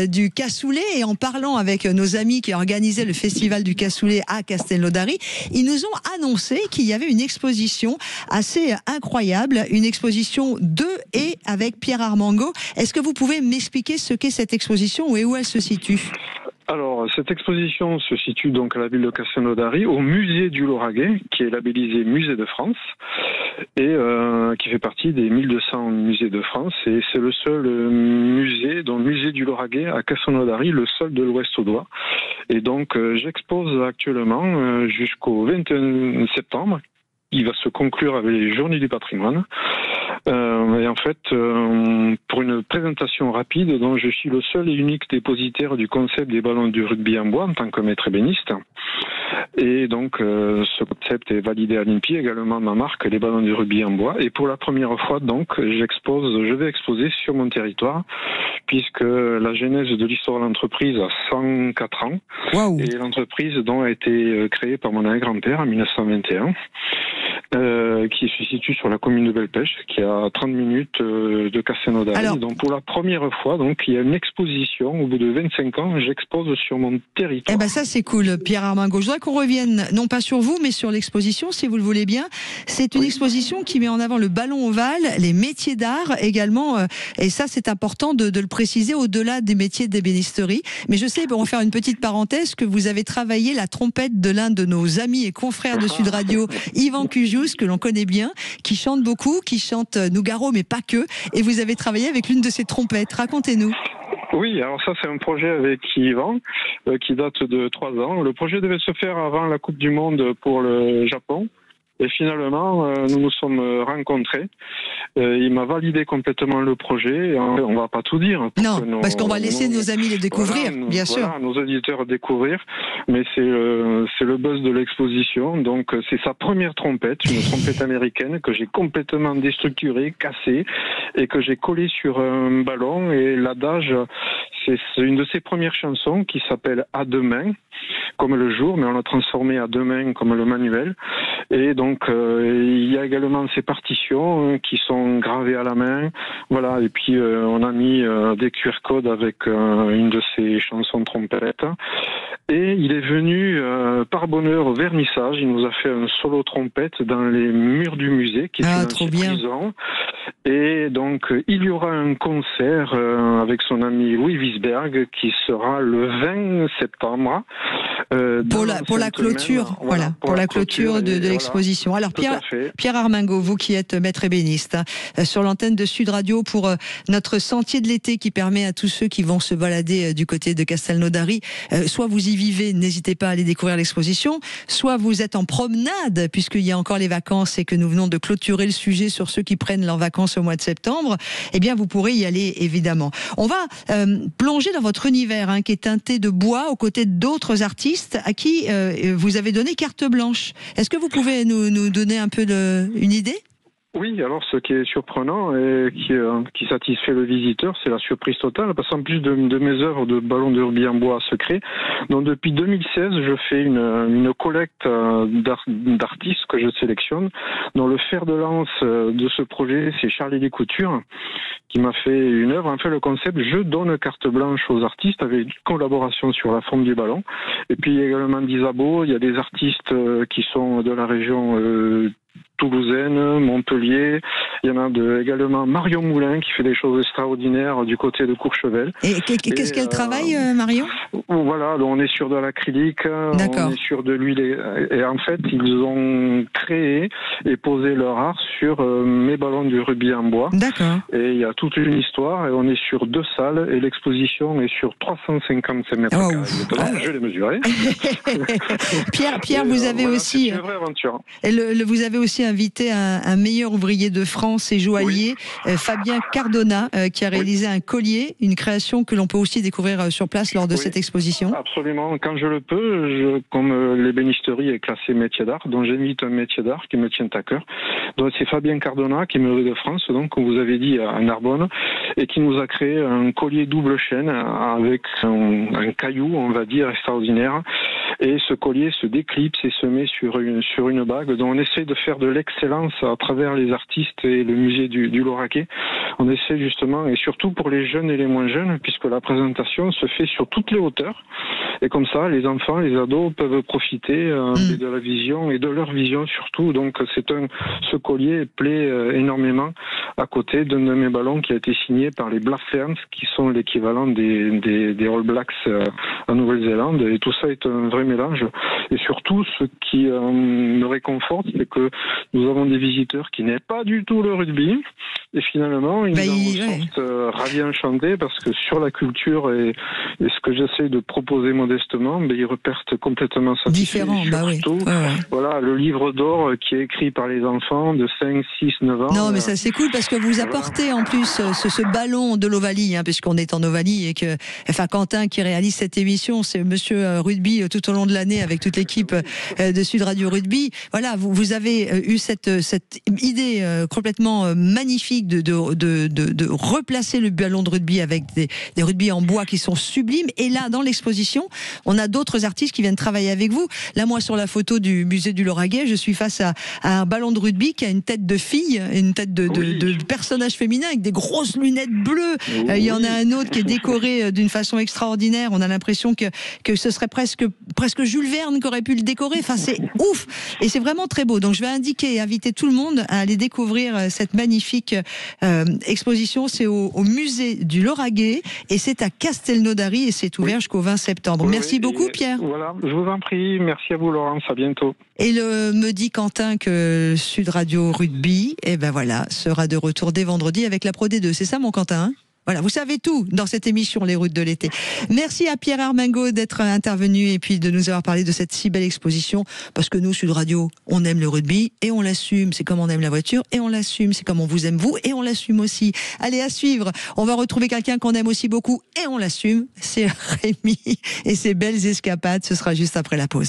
du cassoulet, et en parlant avec nos amis qui organisaient le festival du cassoulet à Castelnaudary, ils nous ont annoncé qu'il y avait une exposition assez incroyable, une exposition de et avec Pierre Armango. Est-ce que vous pouvez m'expliquer ce qu'est cette exposition et où elle se situe ? Alors, cette exposition se situe donc à la ville de Castelnaudary, au musée du Lauragais, qui est labellisé Musée de France, et qui fait partie des 1200 musées de France. Et c'est le seul musée, donc musée du Lauragais à Castelnaudary, le seul de l'Ouest audois. Et donc, j'expose actuellement jusqu'au 21 septembre. Il va se conclure avec les Journées du patrimoine. Et en fait, pour une présentation rapide, donc je suis le seul et unique dépositaire du concept des ballons du rugby en bois en tant que maître ébéniste. Et donc, ce concept est validé à l'INPI, également ma marque, les ballons du rugby en bois. Et pour la première fois, donc, je vais exposer sur mon territoire, puisque la genèse de l'histoire de l'entreprise a 104 ans. Wow. Et l'entreprise donc a été créée par mon arrière-grand-père en 1921. Qui se situe sur la commune de Belpech, qui est à 30 minutes de Castelnaudary. Alors, donc pour la première fois, donc il y a une exposition au bout de 25 ans. J'expose sur mon territoire. Eh ben ça c'est cool, Pierre Armango. Je voudrais qu'on revienne non pas sur vous, mais sur l'exposition, si vous le voulez bien. C'est une exposition qui met en avant le ballon ovale, les métiers d'art également, et ça c'est important de le préciser au-delà des métiers d'ébénisterie. Mais je sais, pour en faire une petite parenthèse, que vous avez travaillé la trompette de l'un de nos amis et confrères de Sud Radio, Yvan Cujous, que l'on connaît bien, qui chante beaucoup, qui chante Nougaro, mais pas que. Et vous avez travaillé avec l'une de ces trompettes. Racontez-nous. Oui, alors ça c'est un projet avec Yvan qui date de 3 ans. Le projet devait se faire avant la Coupe du Monde pour le Japon. Et finalement, nous nous sommes rencontrés. Il m'a validé complètement le projet. On va pas tout dire. Non, parce qu'on va laisser nos amis les découvrir, bien sûr. Voilà, nos auditeurs découvrir. Mais c'est le buzz de l'exposition. Donc c'est sa première trompette, une trompette américaine que j'ai complètement déstructurée, cassée, et que j'ai collée sur un ballon. Et l'adage, c'est une de ses premières chansons qui s'appelle À demain, comme le jour, mais on l'a transformé à demain comme le manuel. Et donc il y a également ces partitions qui sont gravées à la main, voilà. Et puis on a mis des QR codes avec une de ces chansons de trompette. Et il est venu par bonheur au vernissage. Il nous a fait un solo trompette dans les murs du musée, qui est une trop bien. prison. Et donc il y aura un concert avec son ami Louis Wiesberg qui sera le 20 septembre. Pour la clôture, voilà, pour la clôture de l'exposition. Alors Pierre Armango, vous qui êtes maître ébéniste, sur l'antenne de Sud Radio pour notre sentier de l'été qui permet à tous ceux qui vont se balader du côté de Castelnaudary, soit vous y vivez, n'hésitez pas à aller découvrir l'exposition, soit vous êtes en promenade puisqu'il y a encore les vacances et que nous venons de clôturer le sujet sur ceux qui prennent leurs vacances au mois de septembre, eh bien vous pourrez y aller évidemment. On va plonger dans votre univers qui est teinté de bois aux côtés d'autres artistes à qui vous avez donné carte blanche. Est-ce que vous pouvez nous donner un peu une idée ? Oui, alors ce qui est surprenant et qui satisfait le visiteur, c'est la surprise totale, parce qu'en plus de mes œuvres de ballons de rugby en bois secret, donc depuis 2016, je fais une collecte d'artistes que je sélectionne, dont le fer de lance de ce projet, c'est Charlie Descoutures, qui m'a fait une œuvre. En fait, le concept, je donne carte blanche aux artistes avec une collaboration sur la forme du ballon. Et puis également d'Isabeau, il y a des artistes qui sont de la région toulousaine, Montpellier. Il y en a également Marion Moulin qui fait des choses extraordinaires du côté de Courchevel. Et qu'est-ce qu'elle travaille, Marion ? Voilà, donc on est sur de l'acrylique, on est sur de l'huile. Et en fait, ils ont créé et posé leur art sur mes ballons du rugby en bois. D'accord. Et il y a toute une histoire, et on est sur 2 salles, et l'exposition est sur 355 mètres carrés. Je l'ai mesuré. Pierre, vous avez aussi... C'est une vraie aventure. Vous avez aussi invité un meilleur ouvrier de France et joaillier, Fabien Cardona, qui a réalisé un collier, une création que l'on peut aussi découvrir sur place lors de cette exposition. Absolument, quand je le peux, comme l'ébénisterie est classée métier d'art, donc j'invite un métier d'art qui me tient à cœur. Donc c'est Fabien Cardona, qui est meurtrier de France, donc comme vous avez dit à Narbonne, et qui nous a créé un collier double chaîne avec un caillou, on va dire, extraordinaire. Et ce collier se déclipse et se met sur une bague. Donc on essaie de faire de l'excellence à travers les artistes et le musée du Lauragais. On essaie justement, et surtout pour les jeunes et les moins jeunes, puisque la présentation se fait sur toutes les hauteurs. Et comme ça, les enfants, les ados peuvent profiter de la vision et de leur vision surtout. Donc ce collier plaît énormément à côté d'un de mes ballons qui a été signé par les Black Ferns, qui sont l'équivalent des All Blacks en Nouvelle-Zélande. Et tout ça est un vrai mélange. Et surtout, ce qui me réconforte, c'est que nous avons des visiteurs qui n'aiment pas du tout le rugby. Et finalement, ils en ressortent ravis, enchantés, parce que sur la culture et ce que j'essaie de proposer modestement, ils repartent complètement satisfaits. Différent, surtout, voilà, le livre d'or qui est écrit par les enfants de 5, 6, 9 ans. Non, mais ça c'est cool parce que vous apportez en plus ce ballon de l'Ovalie, puisqu'on est en Ovalie et que, Quentin qui réalise cette émission, c'est Monsieur Rugby tout au long de l'année avec toute l'équipe de Sud Radio Rugby. Voilà, vous avez eu cette idée complètement magnifique de replacer le ballon de rugby avec des rugby en bois qui sont sublimes. Et là, dans l'exposition, on a d'autres artistes qui viennent travailler avec vous. Là, moi, sur la photo du musée du Lauragais, je suis face à un ballon de rugby qui a une tête de fille, une tête de personnage féminin avec des grosses lunettes bleues. Il y en a un autre qui est décoré d'une façon extraordinaire. On a l'impression que ce serait presque Jules Verne qui aurait pu le décorer. Enfin, c'est ouf. Et c'est vraiment très beau. Donc, je vais indiquer et inviter tout le monde à aller découvrir cette magnifique exposition. C'est au musée du Lauragais et c'est à Castelnaudary et c'est ouvert jusqu'au 20 septembre. Merci beaucoup, Pierre. Voilà, je vous en prie. Merci à vous, Laurence. À bientôt. Et me dit Quentin que Sud Radio Rugby, sera de retour dès vendredi avec la Pro D2. C'est ça, mon Quentin, Voilà, vous savez tout dans cette émission Les Routes de l'été. Merci à Pierre Armingaud d'être intervenu et puis de nous avoir parlé de cette si belle exposition, parce que nous, Sud Radio, on aime le rugby et on l'assume. C'est comme on aime la voiture et on l'assume. C'est comme on vous aime vous et on l'assume aussi. Allez, à suivre. On va retrouver quelqu'un qu'on aime aussi beaucoup et on l'assume. C'est Rémi et ses belles escapades. Ce sera juste après la pause.